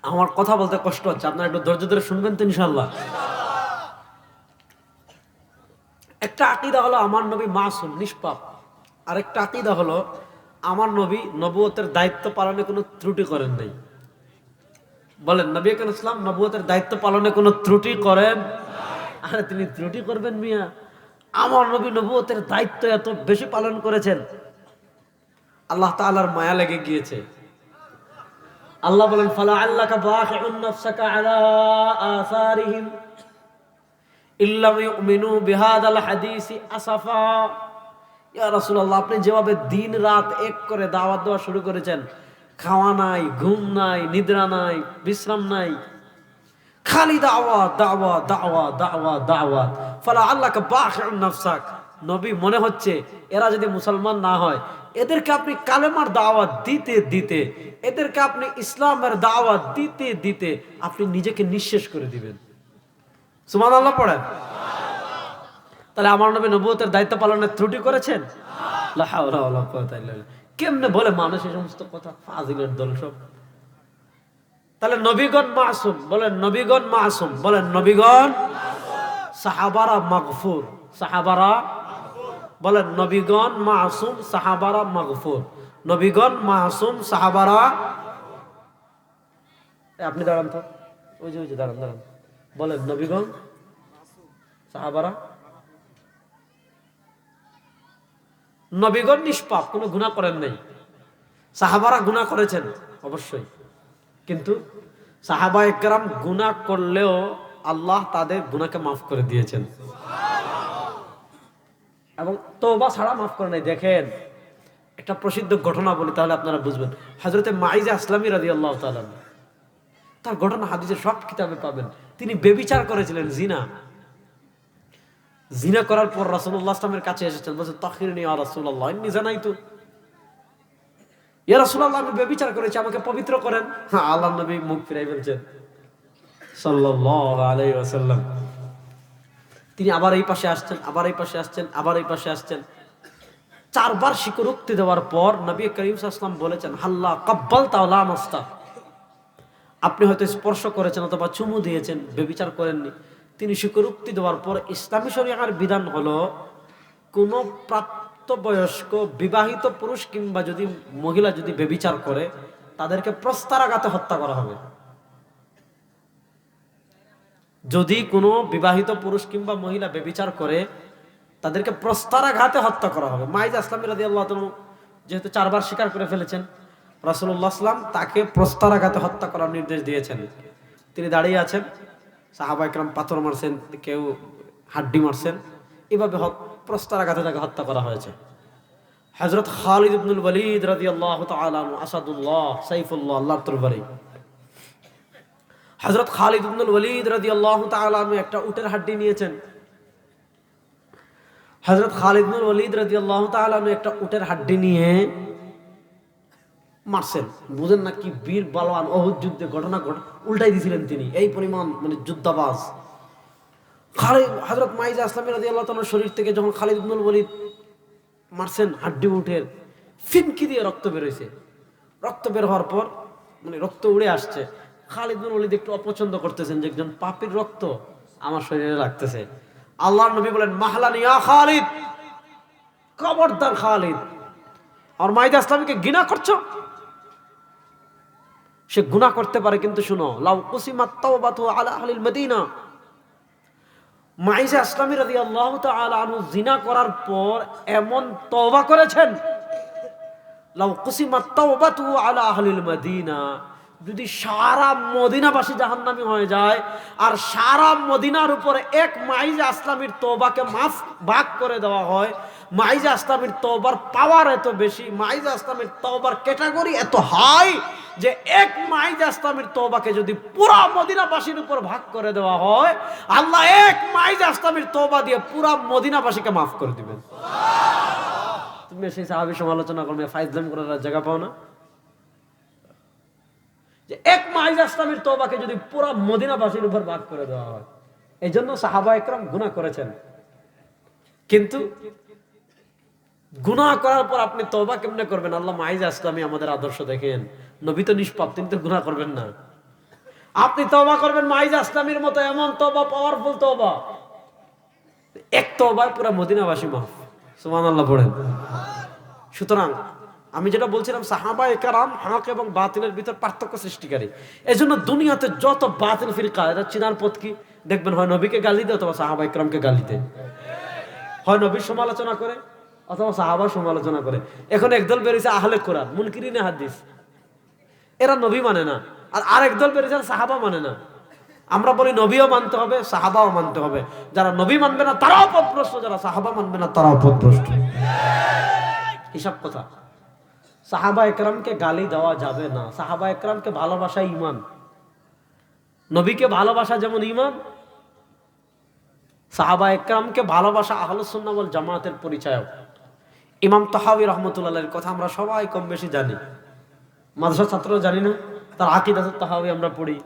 আমার কথা বলতে কষ্ট হচ্ছে, আপনারা একটু ধৈর্য ধরে শুনবেন তো ইনশাআল্লাহ। একটা আকীদা হলো আমার নবী মাসুম, নিষ্পাপ। আরেকটা আকীদা হলো আমার নবী নবুয়তের দায়িত্ব পালনে কোনো ত্রুটি করেন নাই। বলেন নবী করিম ইসলাম নবুয়তের দায়িত্ব পালনে কোনো ত্রুটি করেন? আরে তিনি ত্রুটি করবেন মিয়া? আমার নবী নবুয়তের দায়িত্ব এত বেশি পালন করেছেন, আল্লাহ তাআলার মায়া লেগে গিয়েছে। আল্লাহ বলেন ফালা আল্লাকা বাখিউন নাফসাকা আলা আসারিহিম ইল্লাম ইউমিনু বিহাদাল হাদিসি আসাফা। ইয়া রাসূলুল্লাহ, আপনি যেভাবে দিন রাত এক করে দাওয়াত দেওয়া শুরু করেছেন, খাওয়া নাই, ঘুম নাই, নিদ্রা নাই, বিশ্রাম নাই, খালি দাওয়াত দাওয়াত দাওয়াত দাওয়াত দাওয়াত। ফালা আল্লাকা বাখিউন নাফসাক, নবী মনে হচ্ছে এরা যদি মুসলমান না হয়, এদেরকে আপনি কালেমার দাওয়াত দিতে দিতে, এদেরকে আপনি ইসলামের দাওয়াত দিতে দিতে আপনি নিজেকে নিঃশেষ করে দিবেন। সুবহানাল্লাহ পড়েন। তাহলে আমার নবী নবুয়তের দায়িত্ব পালনের ত্রুটি করেছেন? লা হাওলা ওয়ালা কুওয়াতা ইল্লা বিল্লাহ। কেমনে বলে মানুষ এই সমস্ত কথা, ফাজিলের দল সব। তাহলে নবীগণ মাসুম, বলেন নবীগণ মাসুম, বলেন নবীগণ। সাহাবারা মাগফুর, সাহাবারা, বলেন নবীগণ মাসুম, সাহাবারা মাগফুর। নবীগণ মাসুম, সাহাবারা, আপনি দাঁড়ান তো, ওই যে দাঁড়ান দাঁড়ান, বলেন নবীগণ, সাহাবারা। নবীগণ নিষ্পাপ, কোনো গুনাহ করেন নাই। সাহাবারা গুনাহ করেছেন অবশ্যই, কিন্তু সাহাবায়ে কেরাম গুনাহ করলেও আল্লাহ তাদের গুনাহকে মাফ করে দিয়েছেন, এবং তওবা ছাড়া মাফ করে নাই। দেখেন একটা প্রসিদ্ধ ঘটনা বলি তাহলে আপনারা বুঝবেন। হযরতে মাইজা আসলামী রাদিয়াল্লাহু তাআলা, তার ঘটনা হাদিসের সব কিতাবে পাবেন। তিনি ব্যভিচার করেছিলেন, জিনা। জিনা করার পর রাসূলুল্লাহ সাল্লাল্লাহু আলাইহি ওয়াসাল্লামের কাছে এসেছেন, বলছেন তাখিরনি ইয়া রাসূলুল্লাহ ইন্নী জানাইতু। ইয়া রাসূলুল্লাহ, আমি ব্যভিচার করেছি, আমাকে পবিত্র করেন। হ্যাঁ, আল্লাহর নবী মুখ ফিরাই বলছেন সাল্লাল্লাহু আলাইহি ওয়াসাল্লাম। তিনি আবার এই পাশে আসছেন, আবার এই পাশে আসছেন, আবার এই পাশে আসছেন। 4 বার স্বীকারোক্তি দেওয়ার পর নবী করিম সাল্লাল্লাহু আলাইহি ওয়াসাল্লাম বলেছেন, হাল্লা কাব্বালতা ওয়া লা মাসতা, আপনি হয়তো স্পর্শ করেছেন অথবা চুমু দিয়েছেন, ব্যভিচার করেননি। তিনি স্বীকারোক্তি দেওয়ার পর ইসলামী শরীয়তের বিধান হলো, কোন প্রাপ্তবয়স্ক বিবাহিত পুরুষ কিংবা যদি মহিলা যদি ব্যভিচার করে, তাদেরকে প্রস্তরাঘাতে হত্যা করা হবে। যদি কোনো বিবাহিত পুরুষ কিংবা মহিলা ব্যভিচার করে, তাদেরকে প্রস্তরাঘাতে হত্যা করা হবে। মাইজা ইসলামী রাদিয়াল্লাহু তাআলা যেহেতু 4 বার স্বীকার করে ফেলেছেন, রাসূলুল্লাহ সাল্লাল্লাহু আলাইহি ওয়াসাল্লাম তাকে প্রস্তরাঘাতে হত্যা করার নির্দেশ দিয়েছেন। তিনি দাঁড়িয়ে আছেন, সাহাবা একরাম পাথর মারছেন, কেউ হাড্ডি মারছেন, এভাবে প্রস্তরাঘাতে তাকে হত্যা করা হয়েছে। হযরত খালিদ ইবনুল ওয়ালিদ রাদিয়াল্লাহু তাআলা আনহু, আসাদুল্লাহ, সাইফুল্লাহ, আল্লাহর তরবারি, হযরত খালিদ ইবনুল ওয়ালিদ রাদিয়াল্লাহু তাআলা আনহু একটা উটের হাড্ডি নিয়েছেন। হযরত খালিদ ইবনুল ওয়ালিদ রাদিয়াল্লাহু তাআলা আনহু একটা উটের হাড্ডি নিয়ে মারছেন। বুঝেন না কি বীর বলওয়ান, উহুদ যুদ্ধে ঘটনা উল্টাই দিয়েছিলেন তিনি, এই পরিমাণ মানে যুদ্ধাবাজ। হযরত মাইজা ইসলামী রাদিয়াল্লাহু তাআলার শরীর থেকে যখন খালিদ ইবনুল ওয়ালিদ মারছেন, হাড্ডি উটের ফিনকি দিয়ে রক্ত বের হয়েছে। রক্ত বের হওয়ার পর মানে রক্ত উড়ে আসছে। খালিদ ইবনুল ওয়ালিদ একটু অপছন্দ করতেছেন যে একজন পাপীর রক্ত আমার শরীরে লাগতেছে। আল্লাহর নবী বলেন, মাহলান ইয়া খালিদ, খবরদার খালিদ, আর মাইজা ইসলামীকে ঘৃণা করছো? সে গুনাহ করতে পারে, কিন্তু শুনো, লাউ কুসিমাত তাওবাতু আলা আহলিল মদিনা, মাইজা ইসলামী রাদিয়াল্লাহু তাআলা আনহু জিনা করার পর এমন তওবা করেছেন, লাউ কুসিমাত তাওবাতু আলা আহলিল মদিনা, যদি সারা মদিনাবাসী জাহান্নামী হয়ে যায় আর সারা মদিনার উপরে এক মাইজা ইসলামীর তওবাকে মাফ ভাগ করে দেওয়া হয়, মাইজা ইসলামীর তওবার পাওয়ার এত বেশি, মাইজা ইসলামীর তওবার ক্যাটাগরি এত হাই যে এক মাইজা ইসলামীর তওবাকে যদি পুরা মদিনাবাসীর উপর ভাগ করে দেওয়া হয়, আল্লাহ এক মাইজা ইসলামীর তওবা দিয়ে পুরা মদিনাবাসীকে মাফ করে দিবেন। তুমি সেই সাহাবী সমালোচনা করবে, ফাইজলাম করার জায়গা পাও না? যে এক মাইজা ইসলামীর তওবাকে যদি পুরা মদিনাবাসীর উপর ভাগ করে দেওয়া হয়। এই জন্য সাহাবা একরাম গুনাহ করেছেন, কিন্তু গুনাহ করার পর আপনি তওবা কেমনে করবেন? আল্লাহ মাইজা ইসলামী আমাদের আদর্শ দেখেন, নবী তো নিষ্পাপ, তিনি তো গুনাহ করবেন না। আপনি তওবা করবেন মাইজা ইসলামীর মতো, এমন তওবা, পাওয়ারফুল তওবা, এক তওবায় পুরো মদিনাবাসী মাফ। সুবহানাল্লাহ পড়েন। সুতরাং আমি যেটা বলছিলাম, সাহাবায়ে কেরাম হক এবং বাতিলের ভিতর পার্থক্য সৃষ্টিকারী। এজন্য দুনিয়াতে যত বাতিল ফিরকা, এটা চিনার পথ কি? দেখবেন হয় নবীকে গালি দেয় অথবা সাহাবায়ে কেরামকে গালি দেয়, হয় নবীর সমালোচনা করে অথবা সাহাবার সমালোচনা করে। এখন একদল বেরিয়েছে আহলে কোরআন, মুনকিরিনে হাদিস, এরা নবী মানে না। আর আরেক দল বেরিয়েছে সাহাবা মানে না। আমরা বলি নবীও মানতে হবে, সাহাবাও মানতে হবে। যারা নবী মানবে না তারাও পথভ্রষ্ট, যারা সাহাবা মানবে না তারাও পথভ্রষ্ট। হিসাব কথা। সাহাবা একরামকে গালি দেওয়া যাবে না। সাহাবা একরামকে ভালোবাসা ঈমান, নবীকে ভালোবাসা যেমন ঈমান, সাহাবা একরামকে ভালোবাসা আহলুস সুন্নাহ ওয়াল জামাতের পরিচয়। ইমাম তাহাউই রাহমাতুল্লাহর কথা আমরা সবাই কম বেশি জানি, মাদ্রাসা ছাত্ররা জানি না। তার আকীদাতুত তাহাউই আমরা পড়ি,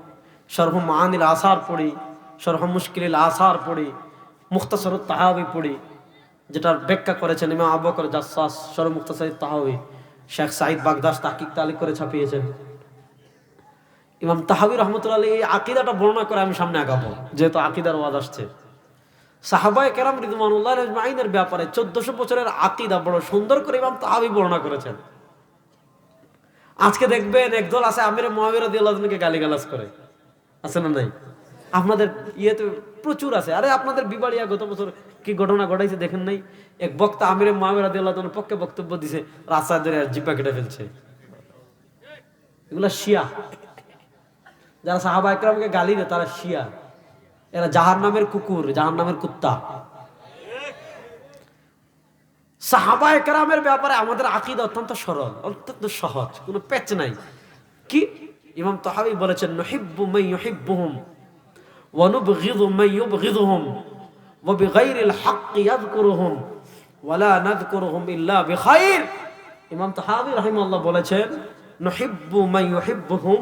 শরহ মাআনিল আসার পড়ি, শরহ মুশকিলিল আসার পড়ি, মুখতাসারুত তাহাউই পড়ি, যেটার ব্যাখ্যা করেছেন ইমাম আবু বকর জাসসাস, শরহ মুখতাসারিত তাহাউই, শেখ সাঈদ বাগদাস তাহকিক তালিক করে ছাপিয়েছেন। ইমাম তাহাউই রাহমাতুল্লাহ এই আকীদাটা বর্ণনা করে আমি সামনে আগাবো, যেহেতু আকীদার ওয়াজ আসছে। সাহাবায়ে কেরাম রিদওয়ানুল্লাহি আজমাইনের ব্যাপারে 1400 বছরের আকীদা বড় সুন্দর করে ইমাম তাহাউই বর্ণনা করেছেন। আজকে দেখবেন একদল আছে আমিরে মুআবিয়া রাদিয়াল্লাহু আনহুকে গালিগালাজ করে, আছে না নাই? আপনাদের ইয়েতে প্রচুর আছে। আরে আপনাদের বিবাড়িয়া গত বছর কি ঘটনা ঘটাইছে দেখেন নাই? এক বক্তা আমিরে মুআবিয়া রাদিয়াল্লাহু আনহুর পক্ষে বক্তব্য দিছে, রাস্তায় ধরে জিব্বা কেটে ফেলছে। এগুলা শিয়া। যারা সাহাবা একরামকে গালি দেয় তারা শিয়া, এরা জাহান্নামের কুকুর, জাহান্নামের কুত্তা। সাহাবা একরামের ব্যাপারে আমাদের আকীদা অত্যন্ত সরল, অত্যন্ত সহজ, কোনো পেচ নাই। কি ইমাম তাহাউই বলেছেন, নুহিব্বু মান ইউহিব্বুহুম ওয়া নুবগিযু মান ইউবগিযুহুম ওয়া বিগাইরিল হাক্কি ইয়াযকুরুহুম ওয়া লা নাযকুরুহুম ইল্লা বিখাইর। ইমাম তাহাবী রাহিমাহুল্লাহ বলেছেন, নুহিব্বু মান ইউহিব্বুহুম,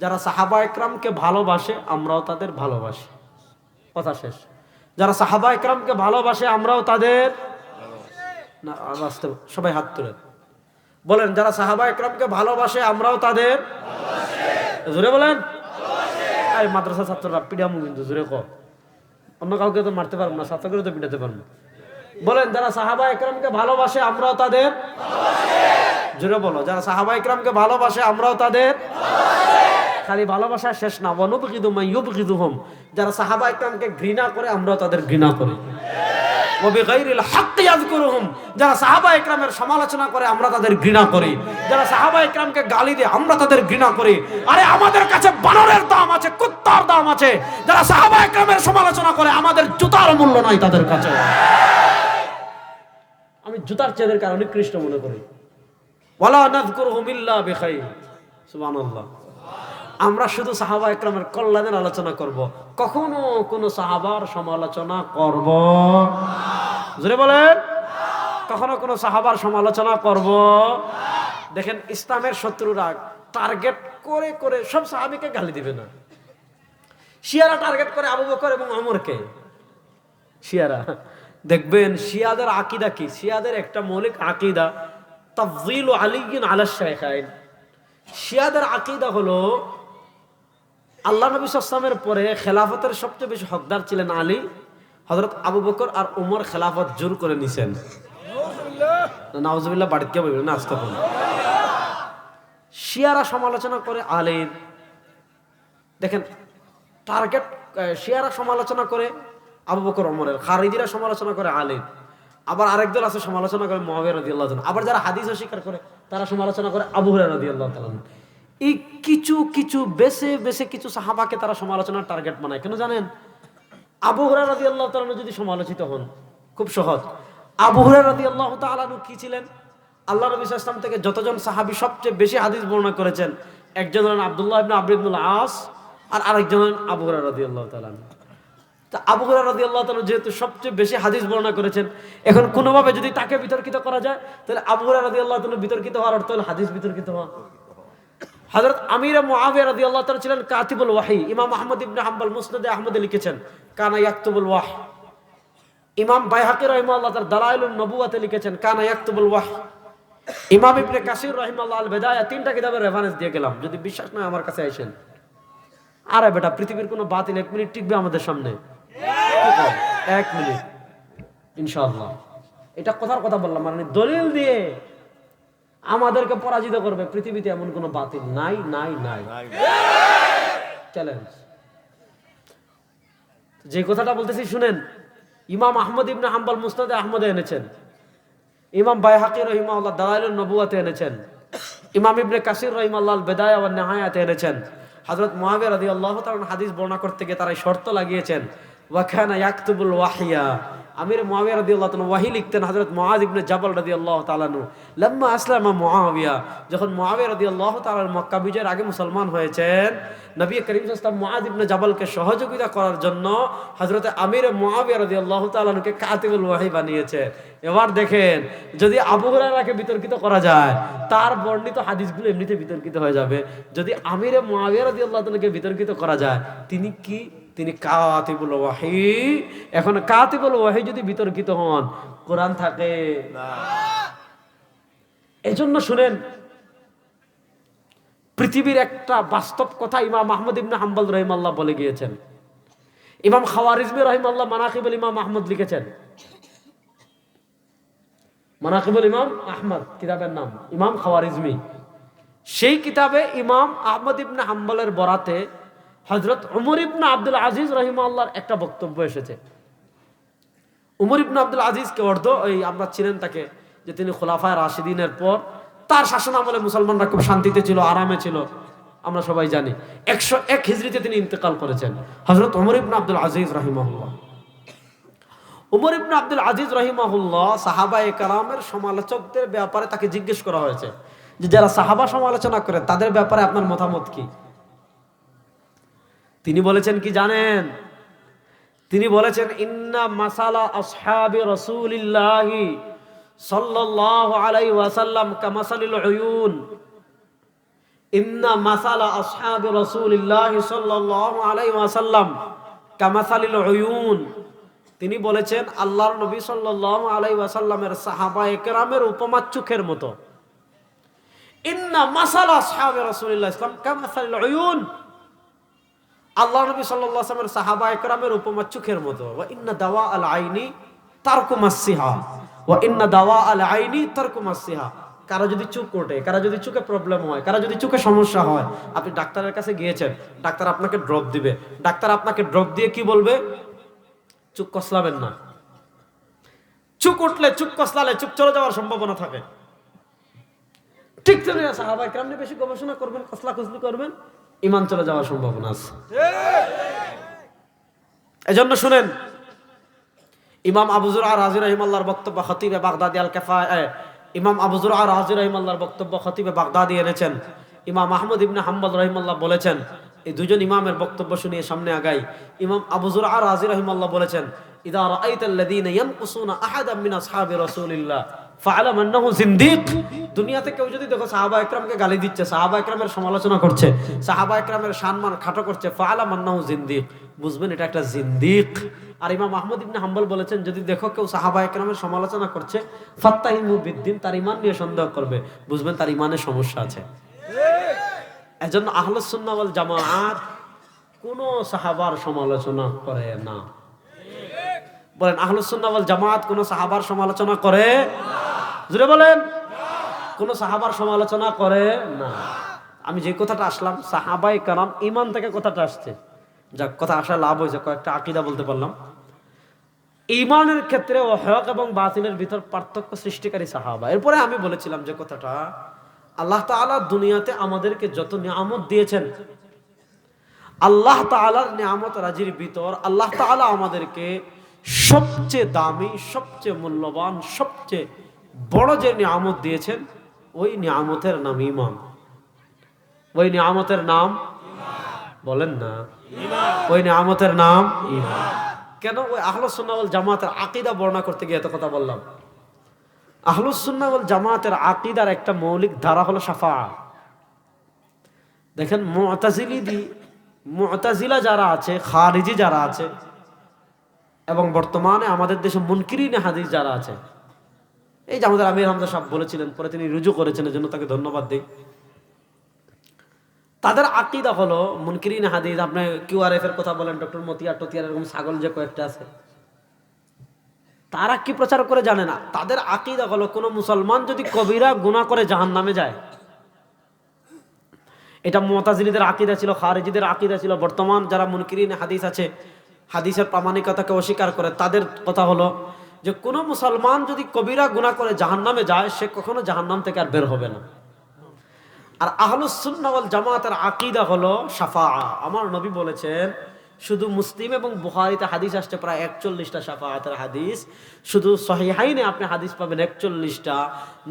যারা সাহাবা একরামকে ভালোবাসে আমরাও তাদের ভালোবাসি। কথা শেষ। যারা সাহাবা একরামকে ভালোবাসে আমরাও তাদের না, বাস্তব সবাই হাত তুলেন বলেন, যারা সাহাবা একরামকে ভালোবাসে আমরাও তাদের জোরে বলেন। এই মাদ্রাসা ছাত্ররা পিডামু কিন্তু জোরে কো, অন্য কাউকে তো মারতে পারবো না, ছাত্রকে তো পিটাতে পারবো। বলেন, যারা সাহাবা একরামকে ভালোবাসে আমরাও তাদের জোরে বলো, যারা সাহাবা একরামকে ভালোবাসে আমরাও তাদের। খালি ভালোবাসা শেষ না, ওয়ানুবগিদু মান ইউবগিদুহুম, যারা সাহাবা একরামকে ঘৃণা করে আমরাও তাদের ঘৃণা করি। ওয়া বিগাইরিল হাক্কি ইয়াযকুরুহুম, যারা সাহাবা একরামের সমালোচনা করে আমরা তাদের ঘৃণা করি। যারা সাহাবা একরামকে গালি দেয় আমরা তাদের ঘৃণা করি। আরে আমাদের কাছে বানরের দাম আছে, কুত্তার দাম আছে। যারা সাহাবা একরামের সমালোচনা করে আমাদের জুতার মূল্য নাই তাদের কাছে। আমি জুতার চেয়েদের কারণে কৃষ্ণ মনে করি। ওয়ালা নাযকুরুহুম ইল্লা বিখাইর, সুবহানাল্লাহ। আমরা শুধু সাহাবা একরামের কল্যাণের আলোচনা করব, কখনো কোনো সাহাবার সমালোচনা করব জোরে বলেন, কখনো কোনো সাহাবার সমালোচনা করব। দেখেন, ইসলামের শত্রুরা টার্গেট করে করে সব সাহাবীকে গালি দিবে না। শিয়ারা টার্গেট করে আবু বকর এবং ওমরকে। শিয়ারা দেখবেন, শিয়াদের আকীদা কি? শিয়াদের একটা মৌলিক আকীদা তাফযীলু আলিয়্যিন আলা শাইখাইন। শিয়াদের আকীদা হলো আল্লাহ নবী সাল্লাল্লাহু আলাইহি ওয়াসাল্লামের পরে খেলাফতের সবচেয়ে বেশি হকদার ছিলেন আলী। হযরত আবু বকর আর ওমর খেলাফত জোর করে নিছেন। নাউজুবিল্লাহ, বাড়িতে কে বলবেন না, আস্তাগফিরুল্লাহ। শিয়ারা সমালোচনা করে আলীর। দেখেন টার্গেট, শিয়ারা সমালোচনা করে আবু বকর ওমরের, খারিজিরা সমালোচনা করে আলীর। আবার আরেক দল আছে সমালোচনা করে মুআবিয়া রাদিয়াল্লাহু তাআলা। আবার যারা হাদিস অস্বীকার করে তারা সমালোচনা করে আবু হুরায়রা রাদিয়াল্লাহু তাআলা। এই কিছু কিছু বেছে বেছে কিছু সাহাবাকে তারা সমালোচনার টার্গেট বানায়। কেন জানেন? আবু হুরায়রা রাদিয়াল্লাহু তাআলা যদি সমালোচিত হন, খুব সহজ। আবু হুরায়রা রাদিয়াল্লাহু তাআলা কি ছিলেন? আল্লাহ নবী সাল্লাল্লাহু আলাইহি ওয়াসাল্লাম থেকে যতজন সাহাবী সবচেয়ে বেশি হাদিস বর্ণনা করেছেন, একজন হলেন আব্দুল্লাহ ইবনে আমর ইবনুল আস, আর আরেকজন হলেন আবু হুরায়রা রাদিয়াল্লাহু তাআলা। তা আবু হুরায়রা রাদিয়াল্লাহু তাআলা যেহেতু সবচেয়ে বেশি হাদিস বর্ণনা করেছেন, এখন কোনোভাবে যদি তাকে বিতর্কিত করা যায়, তাহলে আবু হুরায়রা রাদিয়াল্লাহু তাআলা বিতর্কিত হওয়ার অর্থ হলো হাদিস বিতর্কিত হওয়া। হযরত আমির মুআবিয়া রাদিয়াল্লাহু তাআলা ছিলেন কাতিবুল ওয়াহি। ইমাম আহমদ ইবনে হাম্বল মুসনাদে আহমদে লিখেছেন কানা ইয়াকতুবুল ওয়াহ। ইমাম বাইহাকী রাহিমাহুল্লাহ তার দালাইলুন নবুওয়াতে লিখেছেন কানা ইয়াকতুবুল ওয়াহ। ইমাম ইবনে কাসির রাহিমাহুল্লাহ আল বিদায়া, তিনটা কিতাবের রেফারেন্স দিয়ে গেলাম। যদি বিশ্বাস না আমার কাছে আইসেন। আরে বেটা, পৃথিবীর কোনো বাতিল 1 মিনিট টিকবে আমাদের সামনে? 1 মিনিট ইনশাআল্লাহ। এটা কথার কথা বললাম, মানে দলিল দিয়ে আমাদেরকে পরাজিত করবে। পৃথিবীতে এমন কোনো বাতিল নাই, নাই, নাই। চ্যালেঞ্জ। যে কথাটা বলতেছি শুনেন। ইমাম আহমদ ইবনে হাম্বল মুসনাদে আহমদে এনেছেন, ইমাম বাইহাকী রাহিমাহুল্লাহ দালাইলুন নবুওয়াতে এনেছেন, ইমাম ইবনে কাসির রাহিমাহুল্লাহ আল বিদায়া ওয়ান নিহায়াতে এনেছেন। হযরত মুআবিয়া রাদিয়াল্লাহু তাআলা হাদিস বর্ণনা করতে গিয়ে তারা শর্ত লাগিয়েছেন, ওয়া কানা ইয়াকতুবুল ওয়াহিয়া। আমির মুআবিয়া রাদিয়াল্লাহু তাআলা ওয়াহি লিখতেন। হযরত মুআয ইবনে জাবাল রাদিয়াল্লাহু তাআলা নু লাম্মা আসলামা মুআবিয়া, যখন মুআবিয়া রাদিয়াল্লাহু তাআলা মক্কা বিজয়ের আগে মুসলমান হয়েছেন, নবী করিম সাল্লাল্লাহু আলাইহি ওয়াসাল্লাম মুআয ইবনে জাবালকে সহযোগিতা করার জন্য হযরত আমির মুআবিয়া রাদিয়াল্লাহু তাআলা নুকে কাতিবুল ওয়াহি বানিয়েছে। এবার দেখেন, যদি আবু হুরায়রাকে বিতর্কিত করা যায়, তার বর্ণিত হাদিসগুলো এমনিতে বিতর্কিত হয়ে যাবে। যদি আমির মুআবিয়া রাদিয়াল্লাহু তাআলাকে বিতর্কিত করা যায়, তিনি কি? তিনি কাতিবুল ওয়াহি। এখন কাতিবুল ওয়াহি যদি বিতর্কিত হন, কোরআন থাকে না। এজন্য শুনেন, পৃথিবীর একটা বাস্তব কথা ইমাম আহমদ ইবনে হাম্বল রাহিমাহুল্লাহ বলে গিয়েছেন। ইমাম খাওয়ারিজমি রাহিমাহুল্লাহ মানাকিবুল ইমাম আহমদ লিখেছেন। মানাকিবুল ইমাম আহমদ কিতাবের নাম, ইমাম খাওয়ারিজমি। সেই কিতাবে ইমাম আহমদ ইবনে হাম্বলের বরাতে হযরত উমর ইবনে আব্দুল আজিজ রাহিমাহুল্লাহর একটা বক্তব্য এসেছে। উমর ইবনে আব্দুল আজিজকে আমরা চিনেন তাকে, যে তিনি খুলাফায়ে রাশিদিনের পর তার শাসন আমলে মুসলমানরা খুব শান্তিতে ছিল, আরামে ছিল, আমরা সবাই জানি। 101 হিজরিতে তিনি ইন্তেকাল করেছেন, হযরত উমর ইবনে আব্দুল আজিজ রাহিমাহুল্লাহ। উমর ইবনে আব্দুল আজিজ রাহিমাহুল্লাহ সাহাবায়ে কেরামের সমালোচকদের ব্যাপারে তাকে জিজ্ঞেস করা হয়েছে যে যারা সাহাবা সমালোচনা করে তাদের ব্যাপারে আপনার মতামত কি? তিনি বলেছেন কি জানেন? তিনি বলেছেন ইন্না মাসালা আসহাবি রাসূলিল্লাহি সাল্লাল্লাহু আলাইহি ওয়াসাল্লাম কামাসালিল উয়ুন ইন্না মাসালা আসহাবি রাসূলিল্লাহি সাল্লাল্লাহু আলাইহি ওয়াসাল্লাম কামাসালিল উয়ুন। তিনি বলেছেন আল্লাহর নবী সাল্লাল্লাহু আলাইহি ওয়াসাল্লামের সাহাবায়ে কেরামের উপমা চোখের মতো। ইন্না মাসালা আসহাবি রাসূলিল্লাহি সাল্লাল্লাহু আলাইহি ওয়াসাল্লাম কামাসালিল উয়ুন, আল্লাহর নবী সাল্লাল্লাহু আলাইহি ওয়াসাল্লামের সাহাবায়ে কেরামের উপমা চোখের মতো। ওয়া ইন্না দাওয়া আল আইনি তারকু মাসসিহা ওয়া ইন্না দাওয়া আল আইনি তারকু মাসসিহা। কারো যদি চোখ ওঠে, কারো যদি চোখে প্রবলেম হয়, কারো যদি চোখে সমস্যা হয়, আপনি ডাক্তারের কাছে গিয়েছেন, ডাক্তার আপনাকে ড্রপ দিবে। ডাক্তার আপনাকে ড্রপ দিয়ে কি বলবে? চোখ কসলাবেন না। চোখ উঠলে, চোখ কসলালে চোখ চলে যাওয়ার সম্ভাবনা থাকে। ঠিক তেমনি সাহাবায়ে কেরাম নিয়ে বেশি গবেষণা করবেন, কসলাকসলি করবেন, ঈমান চলে যাওয়ার সম্ভাবনা আছে। এজন্য শুনেন, ইমাম আবু যুরআ রাযী রাহিমাহুল্লাহর বক্তব্য খতিবে বাগদাদি আল কিফায়া, ইমাম আবু যুরআ রাযী রাহিমাহুল্লাহর বক্তব্য খতিবে বাগদাদি এনেছেন। ইমাম আহমদ ইবনে হাম্বল রাহিমাহুল্লাহ বলেছেন, এই দুজন ইমামের বক্তব্য শুনিয়ে সামনে আগাই। ইমাম আবু যুরআ রাযী রাহিমাহুল্লাহ বলেছেন, ইযা রাআইতাল্লাযীনা ইয়ানকুসুনা আহাদাম মিন আসহাবি রাসূলিল্লাহ ফাআলাম আন্নাহু জিন্দিক। দুনিয়াতে কেউ যদি দেখো সাহাবায়ে কেরামকে গালি দিচ্ছে, সাহাবায়ে কেরামের সমালোচনা করছে, সাহাবায়ে কেরামের সম্মান খাটো করছে, ফাআলাম আন্নাহু জিন্দিক, বুঝবেন এটা একটা জিন্দিক। আর ইমাম আহমদ ইবনে হাম্বল বলেছেন, যদি দেখো কেউ সাহাবায়ে কেরামের সমালোচনা করছে, ফাত্তাহিমু বিদ্দিন, তার ঈমান নিয়ে সন্দেহ করবে, বুঝবেন তার ঈমানের সমস্যা আছে। এজন্য আহলুস সুন্নাহ ওয়াল জামাআত কোন সাহাবার সমালোচনা করে না। বলেন, আহলুস সুন্নাহ ওয়াল জামাআত কোন সাহাবার সমালোচনা করে? জোরে বলেন, কোন সাহাবার সমালোচনা করে না। আমি যে কথাটা আসলাম, সাহাবায়ে কেরাম ঈমান থেকে কথাটা আসছে। যাক, কথা আসা লাভ হয়েছে, কয়েকটা আকীদা বলতে পারলাম। ঈমানের ক্ষেত্রে ও হক এবং বাতিলের ভিতর পার্থক্য সৃষ্টিকারী সাহাবা। এরপরে আমি বলেছিলাম যে কথাটা, আল্লাহ তাআলা দুনিয়াতে আমাদেরকে যত নিয়ামত দিয়েছেন, আল্লাহ তাআলার নিয়ামত রাজির ভিতর আল্লাহ তাআলা আমাদেরকে সবচেয়ে দামি, সবচেয়ে মূল্যবান, সবচেয়ে বড় যে নিয়ামত দিয়েছেন, ওই নিয়ামতের নাম ঈমান। ওই নিয়ামতের নাম বলেন না, ওই নিয়ামতের নাম ঈমান। কেন? ওই আহলুস সুন্নাহ ওয়াল জামাতের আকীদা বর্ণনা করতে গিয়ে এত কথা বললাম। আহলুস সুন্নাহ ওয়াল জামাতের আকীদার একটা মৌলিক ধারা হলো শাফাআত। দেখেন, মুতাজিলা যারা আছে, খারিজি যারা আছে, এবং বর্তমানে আমাদের দেশে মুনকিরিনে হাদিস যারা আছে, এই যে আমাদের আমির হামজা সাহেব বলেছিলেন, পরে তিনি রুজু করেছেন, এজন্য তাকে ধন্যবাদ দেই। তাদের আকীদা হলো মুনকিরিনে হাদিস। আপনি কিউআরএফ এর কথা বলেন, ডক্টর মতিয়ার টতিয়ার, এরকম ছাগল যে কয়েকটা আছে, তারা কি প্রচার করে জানে না। তাদের আকীদা হলো কোন মুসলমান যদি কবিরা গুনাহ করে জাহান্নামে যায়। এটা মুতাজিলীদের আকীদা ছিল, খারিজিদের আকীদা ছিল। বর্তমান যারা মুনকিরিনে হাদিস আছে, হাদিসের প্রামাণিকতাকে অস্বীকার করে, তাদের কথা হলো যে কোন মুসলমান যদি কবিরা গুনাহ করে জাহান্নামে যায়, সে কখনো জাহান্নাম থেকে আর বের হবে না। আর আহলুস সুন্নাহ ওয়াল জামাতের আকীদা হলো শাফাআত। আমার নবী বলেছেন, শুধু মুসলিম এবং বুখারীতে হাদিস আসছে প্রায় 41টা শাফাআতের হাদিস। শুধু সহিহাইনে আপনি হাদিস পাবেন 41টা।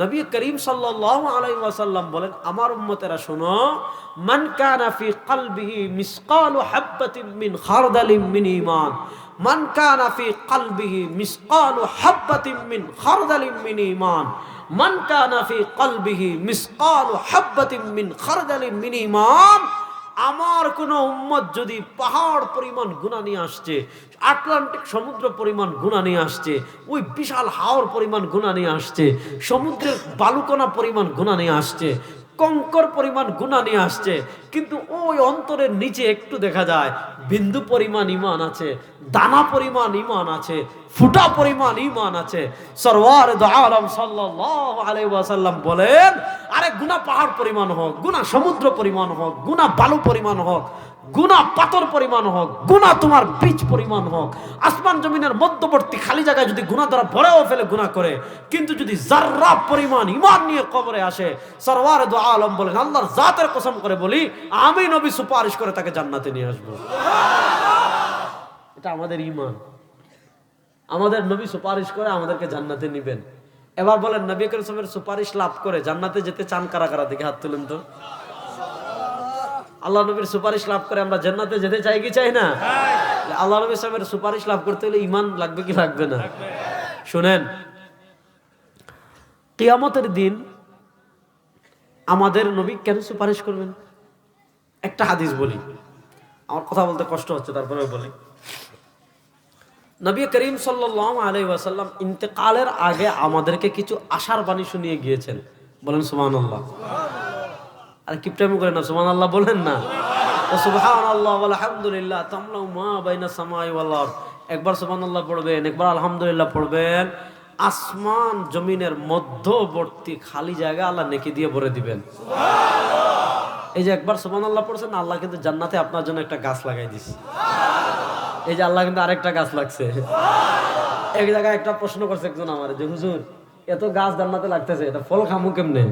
নবী করিম সাল্লাল্লাহু আলাইহি ওয়াসাল্লাম বলেন, আমার উম্মতেরা শোনো, মান কানা ফি কলবিহি মিসকালু হাববাতিন মিন খারদালিন মিন ঈমান, মান কানা ফি কলবিহি মিসকালু হাববাতিন মিন খারদালিন মিন ঈমান, মান কানা ফি কলবিহি মিসকালু হাববাতিন মিন খারদালিন মিন ঈমান। আমার কোন উম্মত যদি পাহাড় পরিমাণ গুনাহ নিয়ে আসছে, আটলান্টিক সমুদ্র পরিমাণ গুনাহ নিয়ে আসছে, ওই বিশাল হাওর পরিমাণ গুনাহ নিয়ে আসছে, সমুদ্রের বালুকণা পরিমাণ গুনাহ নিয়ে আসছে, কঙ্কর পরিমাণ গুনাহ নিয়ে আসছে, কিন্তু ওই অন্তরের নিচে একটু দেখা যায় বিন্দু পরিমাণ ঈমান আছে, দানা পরিমাণ ঈমান আছে, ফুটা পরিমাণ ঈমান আছে। সরওয়ার দু আলম সাল্লাল্লাহু আলাইহি ওয়াসাল্লাম বলেন, আরে গুনাহ পাহাড় পরিমাণ হোক, গুনাহ সমুদ্র পরিমাণ হোক, গুনাহ বালু পরিমাণ হোক, গুনাহ পাথর পরিমাণ হোক, গুনাহ তোমার বীজ পরিমাণ হোক, আসমান জমিনের মধ্যবর্তী খালি জায়গায় যদি গুনাহ দ্বারা ভরেও ফেলে গুনাহ করে, কিন্তু যদি যাররা পরিমাণ ঈমান নিয়ে কবরে আসে, সরওয়ার দু আলম বলেন, আল্লাহর জাতের কসম করে বলি, আমি নবী সুপারিশ করে তাকে জান্নাতে নিয়ে আসবো। এটা আমাদের ঈমান। আমাদের নবী সুপারিশ করে আমাদেরকে জান্নাতে নিবেন। এবার বলেন, নবী করিম সাল্লাল্লাহু আলাইহি ওয়াসাল্লামের সুপারিশ লাভ করে জান্নাতে যেতে চান কারা কারা? দেখে হাত তুলেন তো। আল্লাহ নবীর সুপারিশ লাভ করে আমরা জান্নাতে যেতে চাই কি চাই না? আল্লাহ নবী সাল্লাল্লাহু আলাইহি ওয়াসাল্লামের সুপারিশ লাভ করতে হলে ঈমান লাগবে কি লাগবে না? শুনেন, কিয়ামতের দিন আমাদের নবী কেন সুপারিশ করবেন? একটা হাদিস বলি, আমার কথা বলতে কষ্ট হচ্ছে তারপরে বলি। নবী করিম সাল্লাল্লাহু আলাইহি ওয়াসাল্লাম ইন্তেকালের আগে আমাদেরকে কিছু আশার বাণী শুনিয়ে গিয়েছেন। বলেন সুবহানাল্লাহ। আর কিপটামি করেন না, সুবহানাল্লাহ বলেন না। ও সুবহানাল্লাহ ওয়াল হামদুলিল্লাহ তামলাউ মা বাইনা সামাই ওয়াল আরদ। একবার সুবহানাল্লাহ পড়বেন, একবার আলহামদুলিল্লাহ পড়বেন, আসমান জমিনের মধ্যবর্তী খালি জায়গা আল্লাহ নেকি দিয়ে ভরে দিবেন। এই যে একবার সুবহানাল্লাহ পড়ছেন, আল্লাহ কিন্তু জান্নাতে আপনার জন্য একটা গাছ লাগাই দিছে। এই যে আল্লাহ কিন্তু আরেকটা গাছ লাগছে। এক জায়গায় একটা প্রশ্ন করছে একজন আমার, যে হুজুর এত গাছ জান্নাতে লাগতেছে, এটা ফল খামু কেমনে?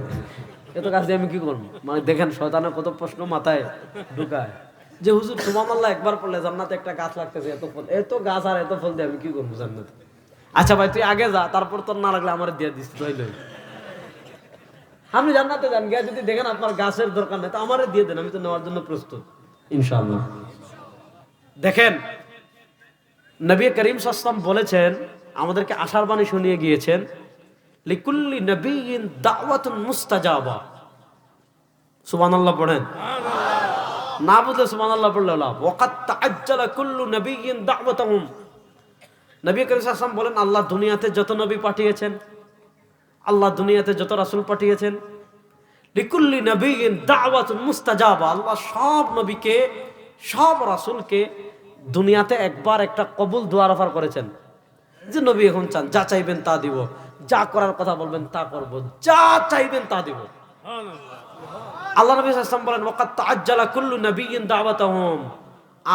এত গাছ দিয়ে আমি কি করবো? মানে দেখেন শয়তানের কত প্রশ্ন মাথায় ঢুকায়, যে হুজুর সুবহানাল্লাহ একবার পড়লে জান্নাতে একটা গাছ লাগতেছে, এত ফল, এত গাছ আর এত ফল দিয়ে আমি কি করবো জান্নাতে? আচ্ছা ভাই তুই আগে যা, তারপর তোর না লাগলে আমার দিয়ে দিস, তাই লই আপনি জান্নাতে যান, গিয়ে যদি দেখেন আপনার গাছের দরকার নেই তো আমারে দিয়ে দেন, আমি তো নেওয়ার জন্য প্রস্তুত ইনশাআল্লাহ। দেখেন নবী করিম সাল্লাল্লাহু আলাইহি ওয়াসাল্লাম বলেছেন, আমাদেরকে আশার বাণী শুনিয়ে গিয়েছেন, লিকুল্লি নবিয়্যিন দাওয়াতুন মুস্তাজাবা। সুবহানাল্লাহ পড়েন, না বুঝলে সুবহানাল্লাহ পড়লে হলো। ওয়াকাত তাআজ্জালা কুল্লু নবিয়্যিন দাওয়াতুহুম। নবী করিম সাল্লাল্লাহু আলাইহি ওয়াসাল্লাম বলেন, আল্লাহ দুনিয়াতে যত নবী পাঠিয়েছেন, আল্লাহ দুনিয়াতে যত রাসূল পাঠিয়েছেন, লিকুল্লি নবিয়্যিন দাওয়াতুন মুস্তাজাবা, আল্লাহ সব নবীকে, সব রাসূলকে দুনিয়াতে একবার একটা কবুল দোয়ার অফার করেছেন, যে নবী এখন চান যা চাইবেন তা দিব, যা করার কথা বলবেন তা করব, যা চাইবেন তা দিব। আল্লাহ নবী সাল্লাল্লাহু আলাইহি ওয়াসাল্লাম বলেন, ওয়াকাত তাআজ্জালা কুল্লু নবিয়্যিন দাওয়াতুহুম।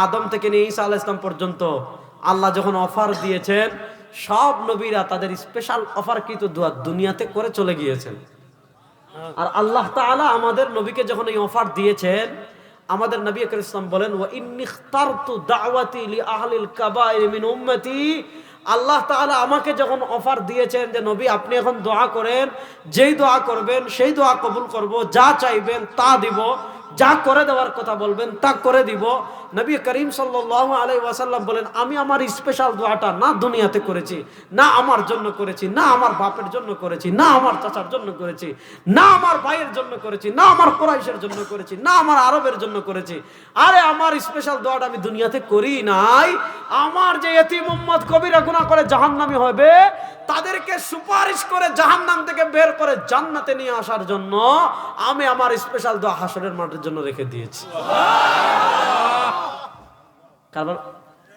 আদম থেকে নিয়ে ঈসা আলাইহিস সালাম পর্যন্ত আল্লাহ যখন অফার দিয়েছেন, সব নবীরা তাদের স্পেশাল অফারকৃত দোয়া দুনিয়াতে করে চলে গিয়েছেন। আর আল্লাহ তাআলা আমাদের নবীকে যখন এই অফার দিয়েছেন, আমাদের নবী করিম সাল্লাল্লাহু আলাইহি ওয়াসাল্লাম বলেন, ওয়া ইন্নী ইখতারতু দাওয়াতি লি আহলিল কাবাইর মিন উম্মতি। আল্লাহ তাআলা আমাকে যখন অফার দিয়েছেন যে নবী আপনি এখন দোয়া করেন, যেই দোয়া করবেন সেই দোয়া কবুল করব, যা চাইবেন তা দিব, যা করে দেওয়ার কথা বলবেন তা করে দিব। নবী করিম সাল্লাল্লাহু আলাইহি ওয়াসাল্লাম বলেন, আমি আমার স্পেশাল দোয়াটা না দুনিয়াতে করেছি, না আমার জন্য করেছি, না আমার বাপের জন্য করেছি, না আমার চাচার জন্য করেছি, না আমার ভাইয়ের জন্য করেছি, না আমার কুরাইশের জন্য করেছি, না আমার আরবের জন্য করেছি। আরে আমার স্পেশাল দোয়াটা আমি দুনিয়াতে করি নাই, আমার যে ইতিম উম্মত কবিরা গুনাহ করে জাহান্নামী হবে, তাদেরকে সুপারিশ করে জাহান্নাম থেকে বের করে জান্নাতে নিয়ে আসার জন্য আমি আমার স্পেশাল দোয়া হাসরের মাঠের জন্য রেখে দিয়েছি। কারণ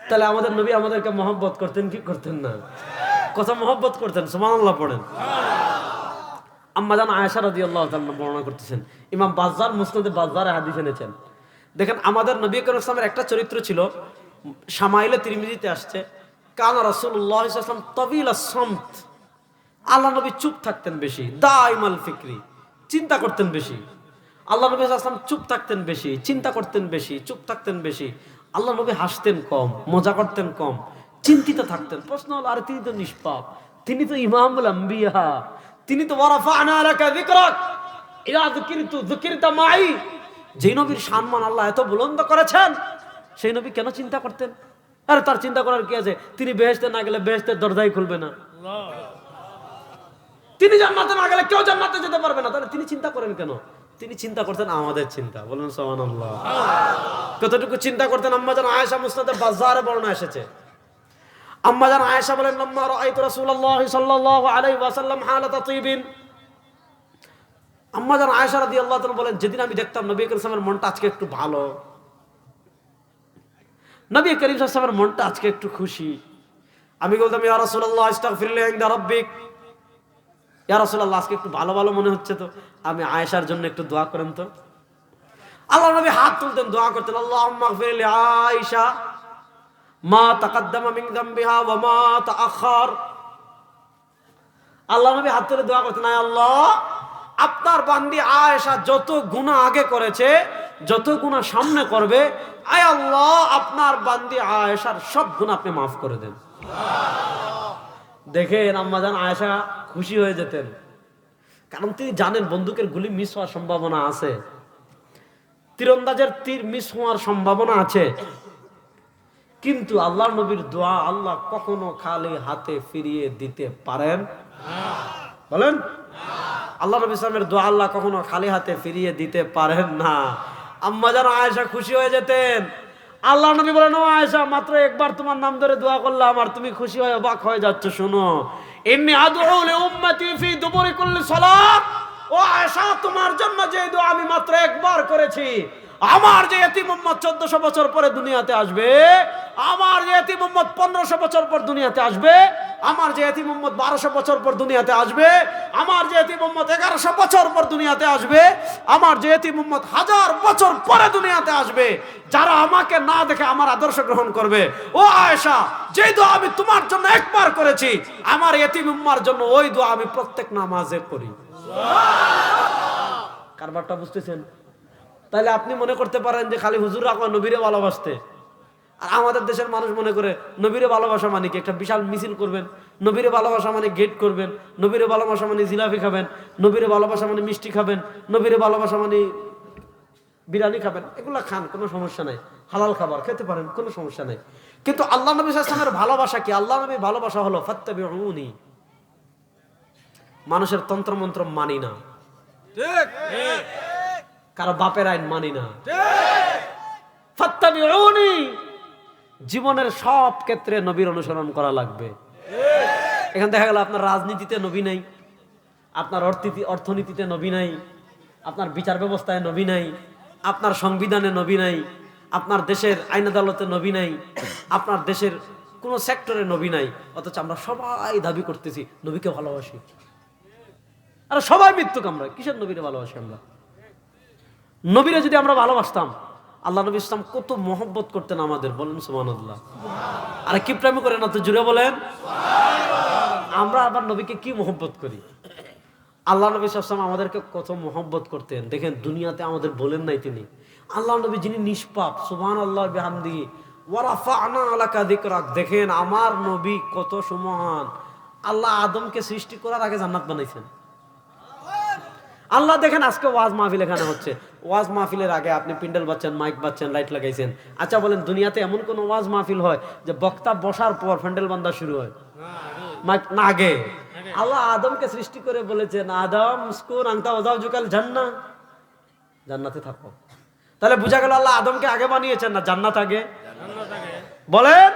তাহলে আমাদের নবী আমাদেরকে মহব্বত করতেন কি করতেন না? কত মহব্বত করতেন, সুবহানাল্লাহ পড়েন। আম্মা জান আয়েশা রাদিয়াল্লাহু তাআলা বর্ণনা করতেছেন, ইমাম বাজ্জার মুসনাদে বাজ্জারে হাদিস এনেছেন। দেখেন আমাদের নবী করিম সাল্লাল্লাহু আলাইহি ওয়াসাল্লামের একটা চরিত্র ছিল, শামাইলে তিরমিজিতে আসছে, কানা রাসূলুল্লাহ সাল্লাল্লাহু আলাইহি ওয়াসাল্লাম তাবিলাস সামত। আল্লাহ নবী চুপ থাকতেন বেশি, দাইমাল ফিকরি, চিন্তা করতেন বেশি। আল্লাহ নবী সাল্লাল্লাহু আলাইহি ওয়াসাল্লাম চুপ থাকতেন বেশি, চিন্তা করতেন বেশি, চুপ থাকতেন বেশি। আল্লাহ নবী হাসতেন কম, মজা করতেন কম, চিন্তিত থাকতেন। প্রশ্ন হলো, আরে তিনি তো নিষ্পাপ, তিনি তো ইমামুল আম্বিয়া, তিনি তো ওয়ারাফা'না লাকা যিকরাক ইলা যুকিরতা মাই। যে নবীর সম্মান আল্লাহ এত বুলন্দ করেছেন, সেই নবী কেন চিন্তা করতেন? আরে তার চিন্তা করার কি আছে? তিনি বেহেশতে না গেলে বেহেশতের দরজাই খুলবে না, তিনি জান্নাতে না গেলে কেউ জান্নাতে যেতে পারবে না, তাহলে তিনি চিন্তা করেন কেন? তিনি চিন্তা করতেন আমাদের চিন্তা। বলেন সুবহানাল্লাহ। কতটুকু চিন্তা করতেন? আম্মা জান আয়েশা মুসনাদে বাজ্জারে বর্ণনা এসেছে, আম্মা জান আয়েশা বলেন, লাম্মা রাআইতু রাসূলুল্লাহ সাল্লাল্লাহু আলাইহি ওয়াসাল্লাম হালাতা তিবিন। আম্মা জান আয়েশা রাদিয়াল্লাহু তাআলা বলেন, যেদিন আমি দেখতাম নবী করিম সাল্লাল্লাহু আলাইহি ওয়াসাল্লামের মনটা আজকে একটু ভালো, নবী করিম সাল্লাল্লাহু আলাইহি ওয়াসাল্লামের মনটা আজকে একটু খুশি, আমি বলতাম, ইয়া রাসূলুল্লাহ ইস্তাগফিরলি ইনদা রাব্বিক। ইয়া রাসূলুল্লাহ আজকে একটু ভালো ভালো মনে হচ্ছে, তো আমি আয়েশার জন্য একটু দোয়া করেন তো। আল্লাহ নবী হাত তুলতেন, দোয়া করতেন, আল্লাহুম্মা গফিরলি আয়েশা মা তাকাদ্দামা মিন যামবিহা ওয়া মা তাআখার। আল্লাহ নবী হাত তুলে দোয়া করতেন, আয় আল্লাহ, আপনার বান্দি আয়েশা যত গুনাহ আগে করেছে, যত গুনাহ সামনে করবে, আয় আল্লাহ আপনার বান্দি আয়েশার সব গুনাহ আপনি মাফ করে দেন। দেখেন আম্মা জান আয়েশা খুশি হয়ে যেতেন, কারণ তিনি জানেন বন্দুকের গুলি মিস হওয়ার সম্ভাবনা আছে, তীরন্দাজের তীর মিস হওয়ার সম্ভাবনা আছে, কিন্তু আল্লাহর নবীর দোয়া আল্লাহ কখনো খালি হাতে ফিরিয়ে দিতে পারেন? বলেন আল্লাহ নবী সাল্লামের দোয়া আল্লাহ কখনো খালি হাতে ফিরিয়ে দিতে পারেন না। আম্মা জান আয়েশা খুশি হয়ে যেতেন। আল্লাহ নবী বলেন, ও আয়েশা, মাত্র একবার তোমার নাম ধরে দোয়া করলাম আর তুমি খুশি হয়ে অবাক হয়ে যাচ্ছ। শুনো, ইন্নী আদউ লি উম্মতি ফি দুবুরি কুল্লি সালাত। ও আয়েশা, তোমার জন্য যে দোয়া আমি মাত্র একবার করেছি, আমার যে এতিম উম্মত 1400 বছর পরে দুনিয়াতে আসবে, আমার যে এতিম উম্মত 1500 বছর পর দুনিয়াতে আসবে, আমার যে এতিম উম্মত 1200 বছর পর দুনিয়াতে আসবে, আমার যে এতিম উম্মত 1100 বছর পর দুনিয়াতে আসবে, আমার যে এতিম উম্মত 1000 বছর পরে দুনিয়াতে আসবে, যারা আমাকে না দেখে আমার আদর্শ গ্রহণ করবে, ও আয়েশা, যে দোয়া আমি তোমার জন্য একবার করেছি, আমার এতিম উম্মার জন্য ওই দোয়া আমি প্রত্যেক নামাজে করি। কারবারটা বুঝতেছেন? তাহলে আপনি মনে করতে পারেন যে খালি হুজুররা নবীরে ভালোবাসতে, আর আমাদের দেশের মানুষ মনে করে নবীরে ভালোবাসা মানে কি একটা বিশাল মিছিল করবেন, নবীরে ভালোবাসা মানে গেট করবেন, নবীরে ভালোবাসা মানে জিলাপি খাবেন, নবীরে ভালোবাসা মানে মিষ্টি খাবেন, নবীরে ভালোবাসা মানে বিরিয়ানি খাবেন। এগুলা খান, কোনো সমস্যা নাই, হালাল খাবার খেতে পারেন, কোনো সমস্যা নাই। কিন্তু আল্লাহ নবী সাল্লাল্লাহু আলাইহি ওয়াসাল্লামের ভালোবাসা কি? আল্লাহ নবীর ভালোবাসা হলো ফাত্তাবিউনি। মানুষের তন্ত্রমন্ত্র মানি না, ঠিক, কারো বাপের আইন মানি না, ফাত্তাবিউনি। জীবনের সব ক্ষেত্রে নবীর অনুসরণ করা লাগবে। এখানে দেখা গেল আপনার রাজনীতিতে নবী নাই, আপনার অর্থনীতিতে নবী নাই, আপনার বিচার ব্যবস্থায় নবী নাই, আপনার সংবিধানে নবী নাই, আপনার দেশের আইন আদালতে নবী নাই, আপনার দেশের কোনো সেক্টরে নবী নাই, অথচ আমরা সবাই দাবি করতেছি নবীকে ভালোবাসি। আর সবাই মৃত্যুক, আমরা কিসের নবীরে ভালোবাসি? আমরা নবীরে যদি আমরা ভালোবাসতাম, আল্লাহ নবী ইসলাম কত মহব্বত করতেন আমাদের, বলেন সুবহানাল্লাহ। আরে কি প্রেম করে না, তো জুড়ে বলেন। আমরা আবার নবীকে কি মহব্বত করি? আল্লাহ নবী ইসলাম আমাদেরকে কত মহব্বত করতেন। দেখেন দুনিয়াতে আমাদের বলেন নাই তিনি, আল্লাহ নবী যিনি নিষ্পাপ, সুবহানাল্লাহ বিহামদিহি ওয়া রাফা'না লাকা যিকরাক। দেখেন আমার নবী কত সুমহান। আল্লাহ আদমকে সৃষ্টি করার আগে জান্নাত বানাইছেন। আল্লাহ দেখেন আজকে ওয়াজ মাহফিল এখানে হচ্ছে, ওয়াজ মাহফিলের আগে আপনি প্যান্ডেল বাচ্চেন, মাইক বাচ্চেন, লাইট লাগাইছেন। আচ্ছা বলেন, দুনিয়াতে এমন কোন ওয়াজ মাহফিল হয় যে বক্তা বসার পর প্যান্ডেল বান্ধা শুরু হয়? মাইক না, আগে আল্লাহ আদমকে সৃষ্টি করে বলেছেন, আদম উসকুন আনতা ওয়া যাওজুকাল জান্নাহ, জান্নাতে থাকো। তাহলে বোঝা গেল আল্লাহ আদমকে আগে বানিয়েছেন না জান্নাত আগে? বলেন,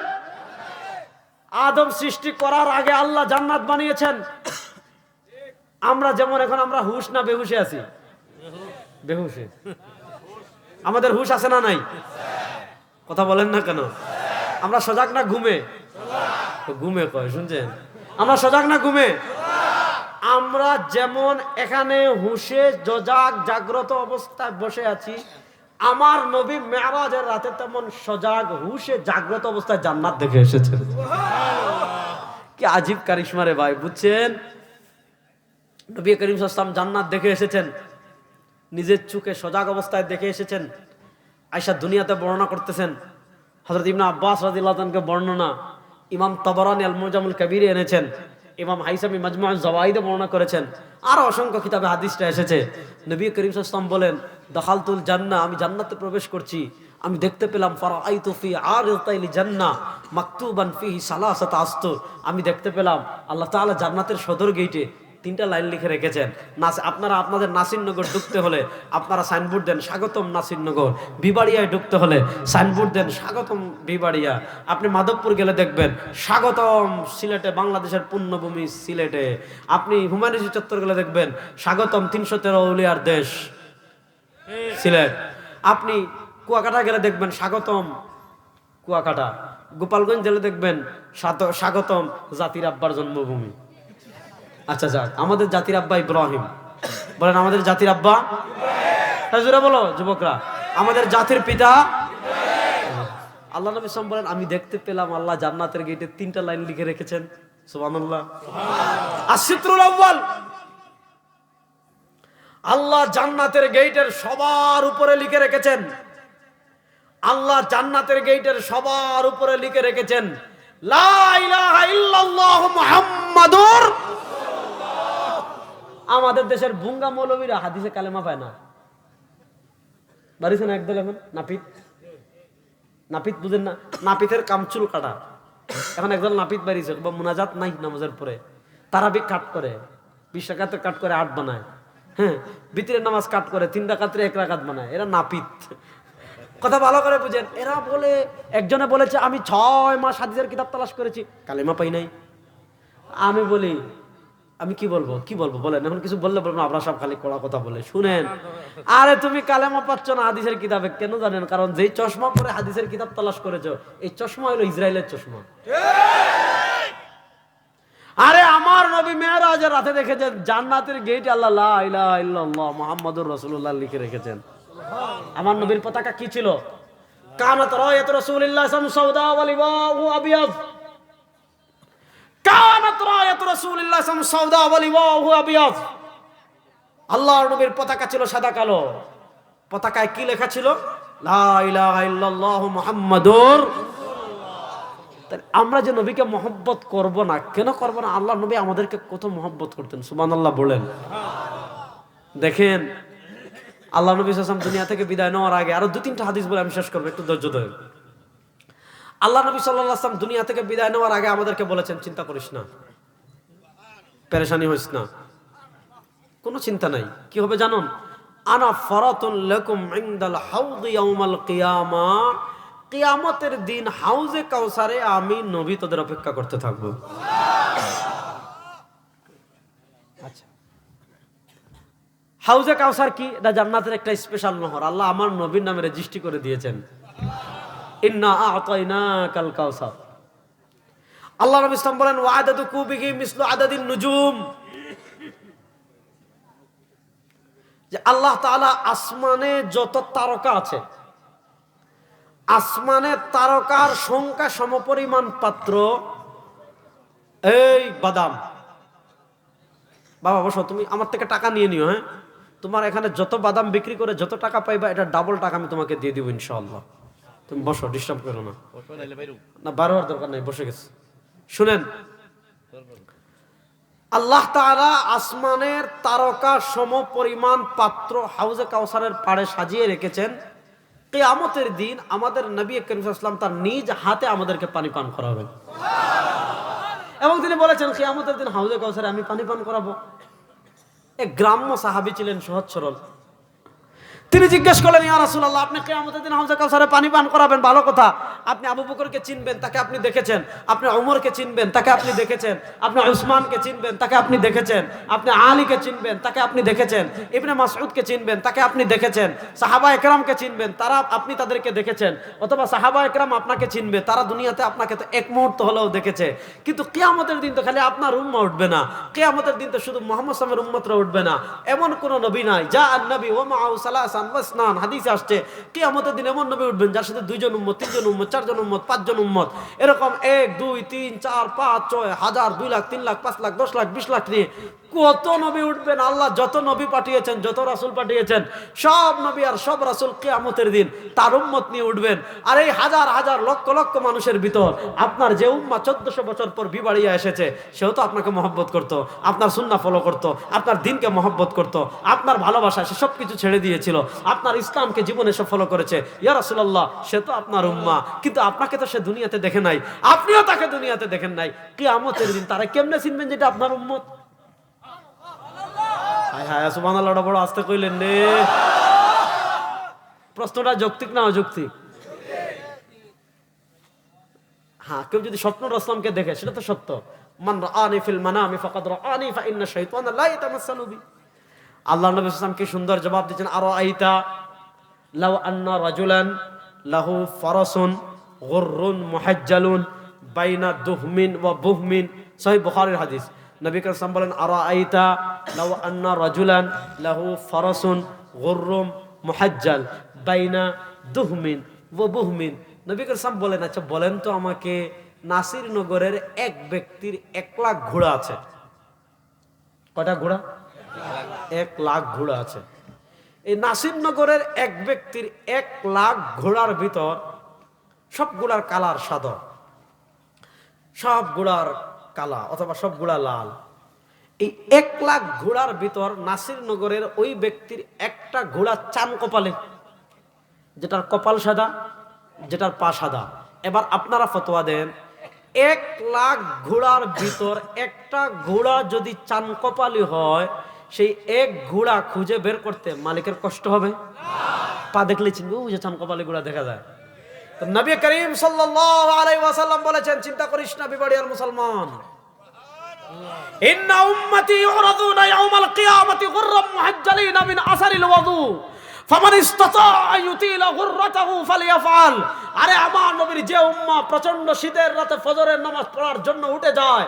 আদম সৃষ্টি করার আগে আল্লাহ জান্নাত বানিয়েছেন। আমরা যেমন এখন আমরা হুশ না বেহুশে আছি? বেহুশে। আমাদের হুশ আছে না নাই? কথা বলেন না কেন? আমরা সজাগ না ঘুমে? ঘুমে কয়, শুনছেন? আমরা সজাগ না ঘুমে? আমরা যেমন এখানে হুশে সজাগ জাগ্রত অবস্থায় বসে আছি, আমার নবী মেরাজের রাতে তেমন সজাগ হুশে জাগ্রত অবস্থায় জান্নাত দেখে এসেছেন। কি আজীব কারিশমা রে ভাই, বুঝছেন? নবী করিম সাল্লাল্লাহু আলাইহি ওয়াসাল্লাম জান্নাত দেখে এসেছেন, নিজের চোখে সজাগ অবস্থায় দেখে এসেছেন। আয়েশা দুনিয়াতে বর্ণনা করতেছেন, হযরত ইবনে আব্বাস রাদিয়াল্লাহু তাআলাকে বর্ণনা ইমাম তাবারানী আল মুজামুল কবিরে এনেছেন, ইমাম হাইসামি মাজমু'আজ জাওয়াইদে বর্ণনা করেছেন, আর অসংখ্য কিতাবে হাদিসটা এসেছে। নবী করিম সাল্লাল্লাহু আলাইহি ওয়াসাল্লাম বলেন, দাখালতুল জান্নাহ, আমি জান্নাতে প্রবেশ করছি, আমি দেখতে পেলাম ফারাআইতু ফি আরিতাইল জান্নাহ মাকতুবান ফিহি সালাসাত আসতুর। আমি দেখতে পেলাম আল্লাহ তাআলা জান্নাতের সদর গেটে 3টা লাইন লিখে রেখেছেন। আপনারা আপনাদের নাসিরনগর ঢুকতে হলে আপনারা সাইনবোর্ড দেন স্বাগতম নাসিরনগর, বিবাড়িয়ায় ঢুকতে হলে সাইনবোর্ড দেন স্বাগতম বিবাড়িয়া। আপনি মাধবপুর গেলে দেখবেন স্বাগতম সিলেটে, বাংলাদেশের পুণ্যভূমি সিলেটে। আপনি হুমায়ুন চত্বর গেলে দেখবেন স্বাগতম 313 আউলিয়ার দেশ সিলেট। আপনি কুয়াকাটা গেলে দেখবেন স্বাগতম কুয়াকাটা। গোপালগঞ্জ গেলে দেখবেন স্বাগতম জাতির আব্বার জন্মভূমি। আচ্ছা যাক, আমাদের জাতির আব্বা ইব্রাহিম। বলেন আমাদের জাতির আব্বা ইব্রাহিম। বলো যুবকরা, আমাদের জাতির পিতা আল্লাহ নবী সাল্লাল্লাহু আলাইহি ওয়াসাল্লাম বলেন, আমি দেখতে পেলাম আল্লাহ জান্নাতের গেটে 3টা লাইন লিখে রেখেছেন। সুবহানাল্লাহ। আসিত্রুল আউয়াল, আল্লাহ জান্নাতের গেটের সবার উপরে লিখে রেখেছেন, আল্লাহ জান্নাতের গেটের সবার উপরে লিখে রেখেছেন লা ইলাহা ইল্লাল্লাহু মুহাম্মাদুর। আমাদের দেশের বুঙ্গা মৌলবীরা হাদিসে কালেমা পায় না, বাড়িছে না একদল। এখন নাপিত, নাপিত বুঝেন না? নাপিতের কাম চুল কাটা। এখন একদল নাপিত বাড়িছে, মুনাজাত নাই নামাজের পরে, তারাবি কাট করে, 20 রাকাতে কাট করে 8 বানায়, হ্যাঁ, ভিতরের নামাজ কাট করে 3 রাকাতে 1 রাকাত বানায়। এরা নাপিত, কথা ভালো করে বুঝেন। এরা বলে, একজনে বলেছে আমি 6 মাস হাদিসের কিতাব তালাশ করেছি, কালেমা পাই নাই। আমি বলি আমি কি বলবো বলেন, এখন কিছু বললে বলবো আপনারা সব খালি কড়া কথা বলে শুনেন। আরে তুমি কালেমা পাচ্ছ না হাদিসের কিতাবে, কেন জানেন? কারণ যেই চশমা পরে হাদিসের কিতাব তালাশ করেছো, এই চশমা হলো ইসরায়েলের চশমা। আরে আমার নবী মেরাজের রাতে দেখেছেন জান্নাতের গেট আল্লাহ লা ইলাহা ইল্লাল্লাহ মুহাম্মাদুর রাসূলুল্লাহ লিখে রেখেছেন। আমার নবীর পতাকা কি ছিল? কানাত রায়াত রাসূলিল্লাহ সামসাউদা ওয়া লিওয়াহু আবিয়াদ। কানাত রায়াত রাসূলিল্লাহ সামসাউদা ওয়া লিওয়াহু আবিয়াদ। আল্লাহর নবীর পতাকা ছিল সাদা কালো। পতাকায় কি লেখা ছিল? লা ইলাহা ইল্লাল্লাহু মুহাম্মাদুর। আমরা যে নবীকে মহব্বত করব না, কেন করব না? আল্লাহ নবী আমাদেরকে কত মহব্বত করতেন, সুবহানাল্লাহ বলেন। দেখেন আল্লাহ নবী সাল্লাল্লাহু আলাইহি ওয়াসাল্লাম দুনিয়া থেকে বিদায় নেওয়ার আগে আরো 2-3টা হাদিস বলে আমি শেষ করবো, একটু ধৈর্য ধরেন। আল্লাহ নবী সাল্লাল্লাহু আলাইহি ওয়াসাল্লাম দুনিয়া থেকে বিদায় নেওয়ার আগে আমাদেরকে বলেছেন, চিন্তা করিস না, পেরেশানি হইস না, কোনো চিন্তা নাই। কি হবে জানুন? আনা ফারাতুন লাকুম ইনদাল হাউদ ইয়াউমাল কিয়ামা। কিয়ামতের দিন হাউজে কাউসারে আমি নবী তোদের অপেক্ষা করতে থাকব। আচ্ছা, হাউজে কাউসার কি? এটা জান্নাতের একটা স্পেশাল নহর, আল্লাহ আমার নবীর নামে রেজিস্ট্রি করে দিয়েছেন। ইন্না আ'তাইনাকাল কাউসার। আল্লাহ নবী ইসলাম বলেন ওয়াদাদু কুবিহি মিসলু আদাদিন নুজুম, যে আল্লাহ তাআলা আসমানে যত তারকা আছে, আসমানে তারকার সংখ্যা সমপরিমাণ পাত্র এই বাদাম। বাবা বসো, তুমি আমার থেকে টাকা নিয়ে নিও, হ্যাঁ, তোমার এখানে যত বাদাম বিক্রি করে যত টাকা পাইবা এটা ডাবল টাকা আমি তোমাকে দিয়ে দিব ইনশাআল্লাহ। তুমি বসো, ডিস্টার্ব করো না। না বার হওয়ার দরকার নেই, বসে গেছে। শুনেন, আল্লাহ তাআলা আসমানের তারকা সমপরিমাণ পাত্র হাউজে কাউসারের পাড়ে সাজিয়ে রেখেছেন। কিয়ামতের দিন আমাদের নবী করিম সাল্লাল্লাহু আলাইহি ওয়াসাল্লাম তার নিজ হাতে আমাদেরকে পানি পান করাবেন। এবং তিনি বলেছেন কিয়ামতের দিন হাউজে কাউসারে আমি পানি পান করাবো। এক গ্রাম্য সাহাবী ছিলেন, সহজ সরল। তিনি জিজ্ঞেস করলেন, ইয়া রাসূলুল্লাহ, আপনি কিয়ামতের দিন হাউজে কাউসারে পানি পান করাবেন, ভালো কথা। আপনি আবু বকরকে চিনবেন, তাকে আপনি দেখেছেন। আপনি ওমরকে চিনবেন, তাকে আপনি দেখেছেন। আপনি উসমানকে চিনবেন, তাকে আপনি দেখেছেন। আপনি আলীকে চিনবেন, তাকে আপনি দেখেছেন। ইবনে মাসউদকে চিনবেন, তাকে আপনি দেখেছেন। সাহাবা একরামকে চিনবেন, তারা আপনি তাদেরকে দেখেছেন। অথবা সাহাবা একরাম আপনাকে চিনবে, তারা দুনিয়াতে আপনাকে তো এক মুহূর্ত হলেও দেখেছে। কিন্তু কিয়ামতের দিন তো খালি আপনার উম্মত উঠবে না, কিয়ামতের দিন তো শুধু মুহাম্মদ সাল্লাল্লাহু আলাইহি ওয়াসাল্লামের উম্মতরা উঠবে না। এমন কোন নবী নাই, যা আন-নবী ওয়া মাআহু সালাসান ওয়া ইসনান, হাদিসে আসছে কিয়ামতের দিন এমন নবী উঠবেন যার সাথে 2 জন উম্মত, 3 জন উম্মত, 4 জন উম্মত, 5 জন উম্মত, এরকম 1 2 3 4 5 6 হাজার, 2 লাখ, 3 লাখ, 5 লাখ, 10 লাখ, 20 লাখ নিয়ে কত নবী উঠবেন। আল্লাহ যত নবী পাঠিয়েছেন, যত রাসূল পাঠিয়েছেন, সব নবী আর সব রাসূল কিয়ামতের দিন তার উম্মত নিয়ে উঠবেন। আর এই হাজার হাজার লক্ষ লক্ষ মানুষের ভিতর আপনার যে উম্মাহ 1400 বছর পর বিবাড়িয়া এসেছে, সেও তো আপনাকে মহব্বত করত, আপনার সুন্নাহ ফলো করত, আপনার দ্বীনকে মহব্বত করত, আপনার ভালোবাসা সে সব কিছু ছেড়ে দিয়েছিল, আপনার ইসলামকে জীবনে সে ফলো করেছে। ইয়া রাসূলুল্লাহ, সে তো আপনার উম্মাহ, কিন্তু আপনাকে তো সে দুনিয়াতে দেখে নাই, আপনিও তাকে দুনিয়াতে দেখেন নাই। কিয়ামতের দিন তারা কেমনে চিনবেন যেটা আপনার উম্মত? হায় সুবহানাল্লাহ, বড় আস্তে কইলেন রে। প্রশ্নটা যৌক্তিক না অযৌক্তিক? হ্যাঁ, কেউ যদি স্বপ্ন রাসূলকে দেখে সেটা তো সত্য। মান রাআনি ফিল মানামি ফাকাদ রাআনি ফা ইন্না শাইতানা লা ইয়াতামাসসালু বি। আল্লাহ নবী সাল্লাল্লাহু আলাইহি ওয়াসাল্লাম কি সুন্দর জবাব দিয়েছেন, আরা আইতা লাউ আন্না রাজুলান লাহু ফারাসুন গুররুন মুহাজ্জালুন বাইনা দুহমিন ওয়া বুহমিন। সহিহ বুখারীর হাদিস। নবী করিম সাল্লাল্লাহু আলাইহি ওয়াসাল্লাম বলেন, আরা আইতা লাউ আন্না রাজুলান লাহু ফারাসুন গুররুম মুহাজ্জাল বাইনা দুহমিন ওয়া বুহমিন। নবী করিম সাল্লাল্লাহু আলাইহি ওয়াসাল্লাম বলেন, আচ্ছা বলেন তো আমাকে, নাসির নগরের এক ব্যক্তির 1 লাখ ঘোড়া আছে। কয়টা ঘোড়া? 1 লাখ ঘোড়া আছে। এই নাসির নগরের এক ব্যক্তির 1 লাখ ঘোড়ার ভিতর সব ঘোড়ার কালার সাদা, সব ঘোড়ার কালা অথবা সব ঘোড়া লাল। এই 1 লাখ ঘোড়ার ভিতর নাসির নগরের ওই ব্যক্তির একটা ঘোড়া চান কপালে, যেটার কপাল সাদা, যেটার পা সাদা। এবার আপনারা ফতোয়া দেন, 1,00,000 ঘোড়ার ভিতর একটা ঘোড়া যদি চান কপালি হয়, সেই এক ঘোড়া খুঁজে বের করতে মালিকের কষ্ট হবে? পা দেখলে চিনবে, ওই যে চান কপালি ঘোড়া দেখা যায়। তো নবী করিম সাল্লাল্লাহু আলাইহি ওয়াসাল্লাম বলেছেন, চিন্তা করিস না বিবাড়িয়ার মুসলমান, ইন্না উম্মতি ইউরাদুনা ইয়াউমাল কিয়ামাতি গুররাম মুহাজ্জালিনা মিন আসারিল ওয়াদু ফামান ইসতাতা ইউতিলা গুররাতাহু ফালিয়াফআল। আরে আমার নবীর যে উম্মাহ প্রচন্ড শীতের রাতে ফজরের নামাজ পড়ার জন্য উঠে যায়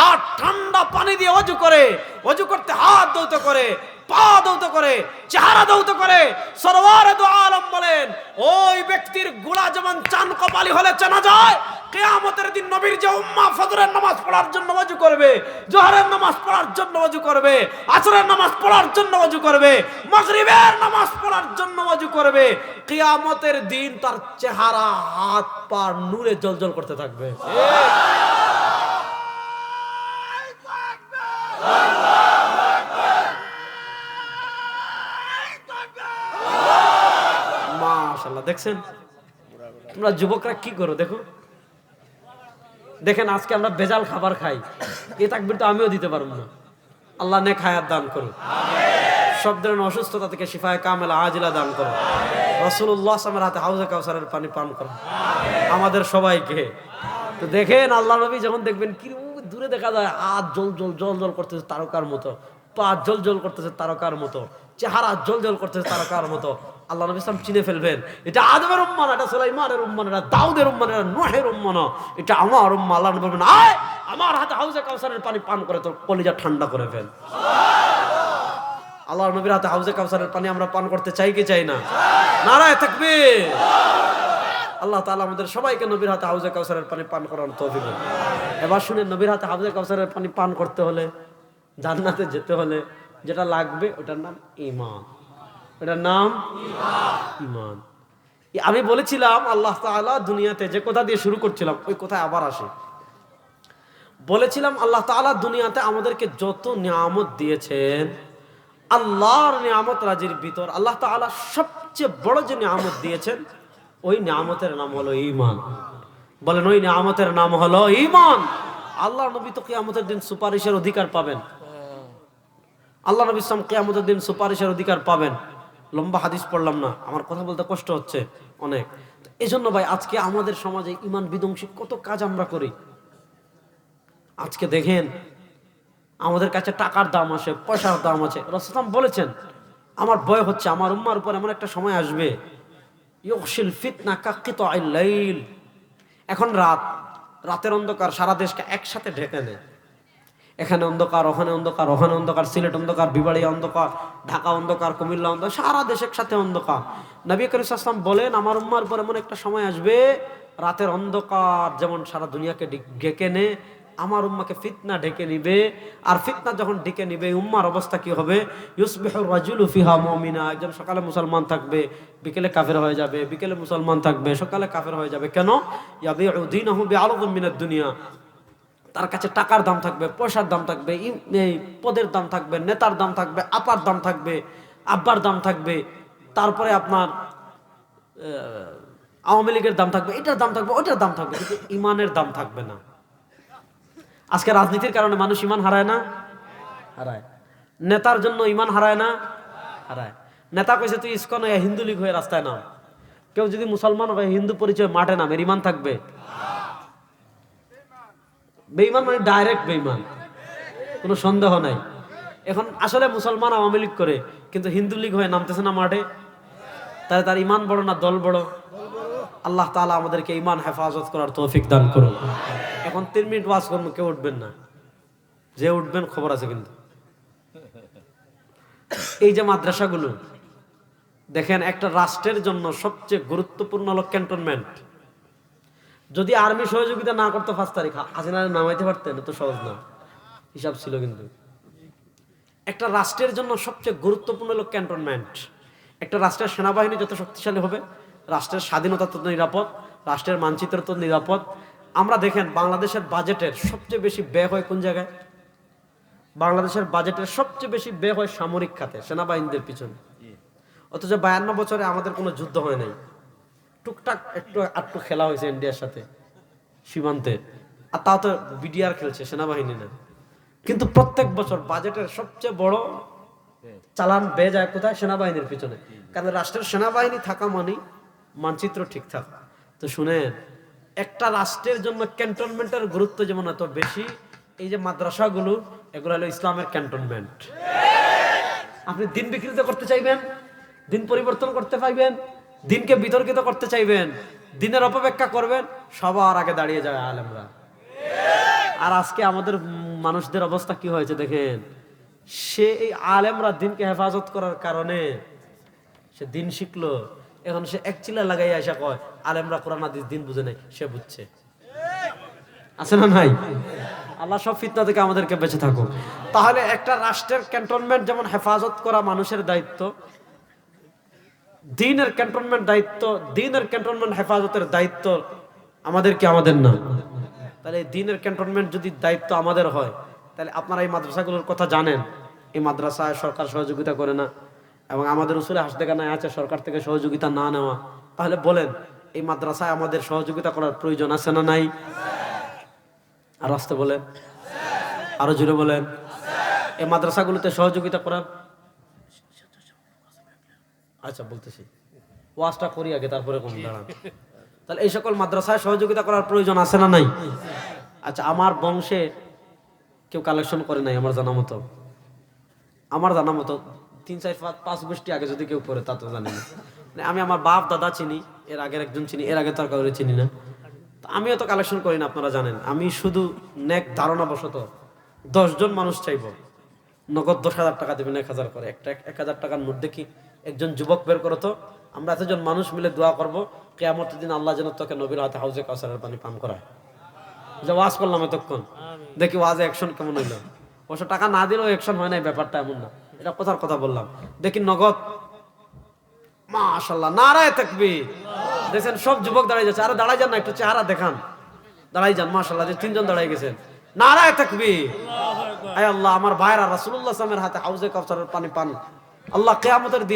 আর ঠান্ডা পানি দিয়ে ওযু করে, ওযু করতে হাত ধৌত করে, পা ধৌত করে, চেহারা ধৌত করে, সরওয়ারে দু আলম বলেন ওই ব্যক্তির গোলা যেমন চান কপালি হলে চেনা যায়, কিয়ামতের দিন নবীর যে উম্মাহ ফজরের নামাজ পড়ার জন্য ওযু করবে, জোহরের নামাজ পড়ার জন্য ওযু করবে, আসরের নামাজ পড়ার জন্য ওযু করবে, মাগরিবের নামাজ পড়ার জন্য ওযু করবে, কিয়ামতের দিন তার চেহারা, হাত পা নূরে জ্বলজ্বল করতে থাকবে। মাশাআল্লাহ, দেখছেন তোমরা যুবকরা কি করো দেখো। দেখেন আজকে আমরা ভেজাল খাবার খাই, এই তাকবীর তো আমিও দিতে পারবো না। আল্লাহ নেক হায়াত দান করুন, সব ধরনের অসুস্থতা থেকে শিফায়ে কামেলা আজিলা দান করুন। রাসূলুল্লাহ সাল্লাল্লাহু আলাইহি ওয়াসাল্লামের হাতে হাউজে কাউসারের পানি পান করুন আমাদের সবাইকে। তো দেখেন আল্লাহ নবী যখন দেখবেন কি দূরে দেখা যায় হাত জল জল জল জল করতেছে তারকার মতো, পা জল জল করতেছে তারকার মতো, চেহারা জল জল করতেছে তারকার মতো, আল্লাহ নবী সাল্লাল্লাহু আলাইহি ওয়াসাল্লাম চিনে ফেলবেন এটা আদমের উম্মাহ না, এটা সুলাইমানের উম্মাহ না, এটা দাউদের উম্মাহ না, এটা নূহের উম্মাহ না, এটা আমার উম্মাহ। আল্লাহ নবী বলবেন আয় আমার হাতে হাউজে কাউসারের পানি পান করে তোর কলিজা ঠান্ডা করে ফেল। আল্লাহর নবীর হাতে হাউজে কাউসারের পানি আমরা পান করতে চাই কি চাই না? নারায়ে তাকবীর। আল্লাহ তাআলা আমাদের সবাইকে নবীর হাতে হাউজে কাউসারের পানি পান করার তৌফিক দান। এবার শুনেন, নবীর হাতে হাউজে কাউসারের পানি পান করতে হলে, জান্নাতে যেতে হলে যেটা লাগবে ওটার নাম ঈমান। এটার নাম ঈমান। আমি বলেছিলাম আল্লাহ তাআলা দুনিয়াতে যে কথা দিয়ে শুরু করছিলাম ওই কথায় আবার আসে। বলেছিলাম আল্লাহ তাআলা দুনিয়াতে আমাদেরকে যত নিয়ামত দিয়েছেন, আল্লাহর নিয়ামত রাজির ভিতর আল্লাহ তাআলা সবচেয়ে বড় যে নিয়ামত দিয়েছেন ওই নিয়ামতের নাম হলো ঈমান। বলেন ওই নিয়ামতের নাম হলো ঈমান। আল্লাহ নবী তো কিয়ামতের দিন সুপারিশের অধিকার পাবেন। আল্লাহ নবী সাল্লাল্লাহু আলাইহি ওয়াসাল্লাম কিয়ামতের দিন সুপারিশের অধিকার পাবেন। লম্বা হাদিস পড়লাম না, আমার কথা বলতে কষ্ট হচ্ছে অনেক। এজন্য ভাই আজকে আমাদের সমাজে ঈমান বিধ্বংসী কত কাজ আমরা করি। আজকে দেখেন আমাদের কাছে টাকার দাম আছে, পয়সার দাম আছে। রাসূল সাল্লাল্লাহু আলাইহি ওয়াসাল্লাম বলেছেন আমার ভয় হচ্ছে আমার উম্মার উপর এমন একটা সময় আসবে ইউগশিল ফিতনা কাকিতাইল লাইল। এখন রাতের অন্ধকার সারা দেশকে একসাথে ঢেকে নেয়। এখানে অন্ধকার, ওখানে অন্ধকার, ওখানে অন্ধকার, সিলেট অন্ধকার, বিবাড়িয়া অন্ধকার, ঢাকা অন্ধকার, কুমিল্লা অন্ধকার, সারা দেশ একসাথে অন্ধকার। নবী করিম সাল্লাল্লাহু আলাইহি ওয়াসাল্লাম বলেন আমার উম্মার উপর এমন একটা সময় আসবে রাতের অন্ধকার যেমন সারা দুনিয়াকে ঢেকে নেয়, আমার উম্মাকে ফিতনা ঢেকে নিবে। আর ফিতনা যখন ঢেকে নিবে উম্মার অবস্থা কি হবে? ইউসবিহুর রাজুলু ফিহা মুমিনা, একজন সকালে মুসলমান থাকবে বিকেলে কাফের হয়ে যাবে, বিকেলে মুসলমান থাকবে সকালে কাফের হয়ে যাবে। কেন? ইয়াবিউ দীনহু বিআরদিন মিনাদ দুনিয়া। তার কাছে টাকার দাম থাকবে, পয়সার দাম থাকবে, এই পদের দাম থাকবে, নেতার দাম থাকবে, আপার দাম থাকবে, আব্বার দাম থাকবে, তারপরে আপনার আওয়ামী লীগের দাম থাকবে, এটার দাম থাকবে, ওইটার দাম থাকবে, কিন্তু ইমানের দাম থাকবে না। আজকে রাজনীতির কারণে মানুষ ইমান হারায় না? হারায়। নেতার জন্য ইমান হারায় না? হারায়। নেতা কইছে তুই ইসকন হয়ে হিন্দু লীগ হয়ে রাস্তায় নাম। কেউ যদি মুসলমান হয়ে হিন্দু পরিচয় মাঠে নামে ইমান থাকবে? বেঈমান মানে ডাইরেক্ট বেঈমান, কোনো সন্দেহ নাই। এখন আসলে মুসলমান আওয়ামী লীগ করে কিন্তু হিন্দু লীগ হয়ে নামতেছে না মাঠে, তাহলে তার ইমান বড় না দল বড়? আল্লাহ তাআলা আমাদেরকে ইমান হেফাজত করার তৌফিক দান করুন। এখন 3 মিনিট ওয়াজ করবো, কেউ উঠবেন না, যে উঠবেন খবর আছে কিন্তু। এই যে মাদ্রাসাগুলো দেখেন, একটা রাষ্ট্রের জন্য সবচেয়ে গুরুত্বপূর্ণ হলো ক্যান্টনমেন্ট। যদি আর্মি সহযোগিতা না করতো 5 তারিখ হাসিনারে নামাইতে পারতেন, তো সহজ না, হিসাব ছিল। কিন্তু একটা রাষ্ট্রের জন্য সবচেয়ে গুরুত্বপূর্ণ হলো ক্যান্টনমেন্ট। একটা রাষ্ট্রের সেনাবাহিনী যত শক্তিশালী হবে, রাষ্ট্রের স্বাধীনতা তত নিরাপদ, রাষ্ট্রের মানচিত্র তত নিরাপদ। আমরা দেখেন বাংলাদেশের বাজেটের সবচেয়ে বেশি ব্যয় হয় কোন জায়গায়? বাংলাদেশের বাজেটের সবচেয়ে বেশি ব্যয় হয় সামরিক খাতে, সেনাবাহিনীদের পিছনে। অথচ 52 বছরে আমাদের কোনো যুদ্ধ হয় নাই। টুকটাক একটু খেলা হয়েছে ইন্ডিয়ার সাথে সীমান্তে, আর তাও তো বিডিআর খেলছে, সেনাবাহিনী না। কিন্তু প্রত্যেক বছর বাজেটের সবচেয়ে বড় চালান বেয়ে যায় কোথায়? সেনাবাহিনীর পিছনে। কারণ রাষ্ট্রের সেনাবাহিনী থাকা মানে মানচিত্র ঠিক থাকা। তো শুনেন, একটা রাষ্ট্রের জন্য ক্যান্টনমেন্টের গুরুত্ব যেমন এত বেশি, এই যে মাদ্রাসাগুলো, এগুলো হলো ইসলামের ক্যান্টনমেন্ট। আপনি দিন বিকৃত করতে চাইবেন, দিন পরিবর্তন করতে পাইবেন, দিনকে বিতর্কিত করতে চাইবেন, দিনের অপব্যাখ্যা করবেন, সবার আগে দাঁড়িয়ে যায় আলেমরা। আর আজকে আমাদের মানুষদের অবস্থা কি হয়েছে দেখেন, সে এই আলেমরা দিনকে হেফাজত করার কারণে সে দিন শিখলো, এখন সে এক চিল্লা লাগাই আসা কয় আলেমরা কোরআন হাদিস দিন বুঝে নাই, সে বুঝছে। আছে না নাই? আল্লাহ সব ফিতনা থেকে আমাদেরকে বেঁচে থাকো। তাহলে একটা রাষ্ট্রের ক্যান্টনমেন্ট যেমন হেফাজত করা মানুষের দায়িত্ব, দ্বীনের ক্যান্টনমেন্ট দায়িত্ব, দ্বীনের ক্যান্টনমেন্ট হেফাজতের দায়িত্ব আমাদের কি আমাদের না? তাহলে এই দ্বীনের ক্যান্টনমেন্ট যদি দায়িত্ব আমাদের হয়, তাহলে আপনারা এই মাদ্রাসাগুলোর কথা জানেন, এই মাদ্রাসায় সরকার সহযোগিতা করে না, এবং আমাদের উসুলে হাসদেখানায় আছে সরকার থেকে সহযোগিতা না নেওয়া। তাহলে বলেন, এই মাদ্রাসায় আমাদের সহযোগিতা করার প্রয়োজন আছে না নাই? আর আসতে বলেন, আরো জোরে বলেন, এই মাদ্রাসাগুলোতে সহযোগিতা করার, আচ্ছা বলতেছি, ওয়াজটা করি আগে তারপরে কোন দাঁড়ান। তাহলে এই সকল মাদ্রাসায় সহযোগিতা করার প্রয়োজন আছে না নাই? আচ্ছা, আমার বংশে কেউ কালেকশন করে নাই আমার জানা মতো, আমার জানা মতো 3, 4, 5 গোষ্ঠী আগে যদি কেউ করে তা তো জানি না। আমি আমার বাপ দাদা চিনি, এর আগের একজন চিনি, এর আগে তো আর কাউরে চিনি না। আমিও তো কালেকশন করি না, আপনারা জানেন। আমি শুধু নেক ধারণা বশত 10 জন মানুষ চাইব, নগদ 10,000 টাকা দেবেন, 1,000 করে, একটা 1,000 টাকার নোট দেখি, একজন যুবক বের করো তো, আমরা এতজন মানুষ মিলে দোয়া করব কিয়ামতের দিন আল্লাহ যেন তোকে নবীর হাতে হাউজে কাউসারের পানি পান করায়। যে ওয়াজ করলাম এতক্ষণ, দেখি ওয়াজে অ্যাকশন কেমন হইলো। অবশ্য টাকা না দিলেও অ্যাকশন হয় নাই, ব্যাপারটা এমন না, এটা কথার কথা বললাম। দেখি নগদ, মাশাআল্লাহ, নারায়ে তাকবীর। দেখেন সব যুবক দাঁড়াই যাচ্ছে। আরে দাঁড়াই যান না, একটু চেহারা দেখান, দাঁড়াই যান। মাশাআল্লাহ, যে 3 জন দাঁড়াই গেছেন, নারায়ে তাকবীর। আয় আল্লাহ, আমার ভাইরা রাসূলুল্লাহ সাল্লাল্লাহু আলাইহি ওয়াসাল্লামের হাতে হাউজে কাউসারের পানি পান। আল্লাহ কিয়ামতের দিন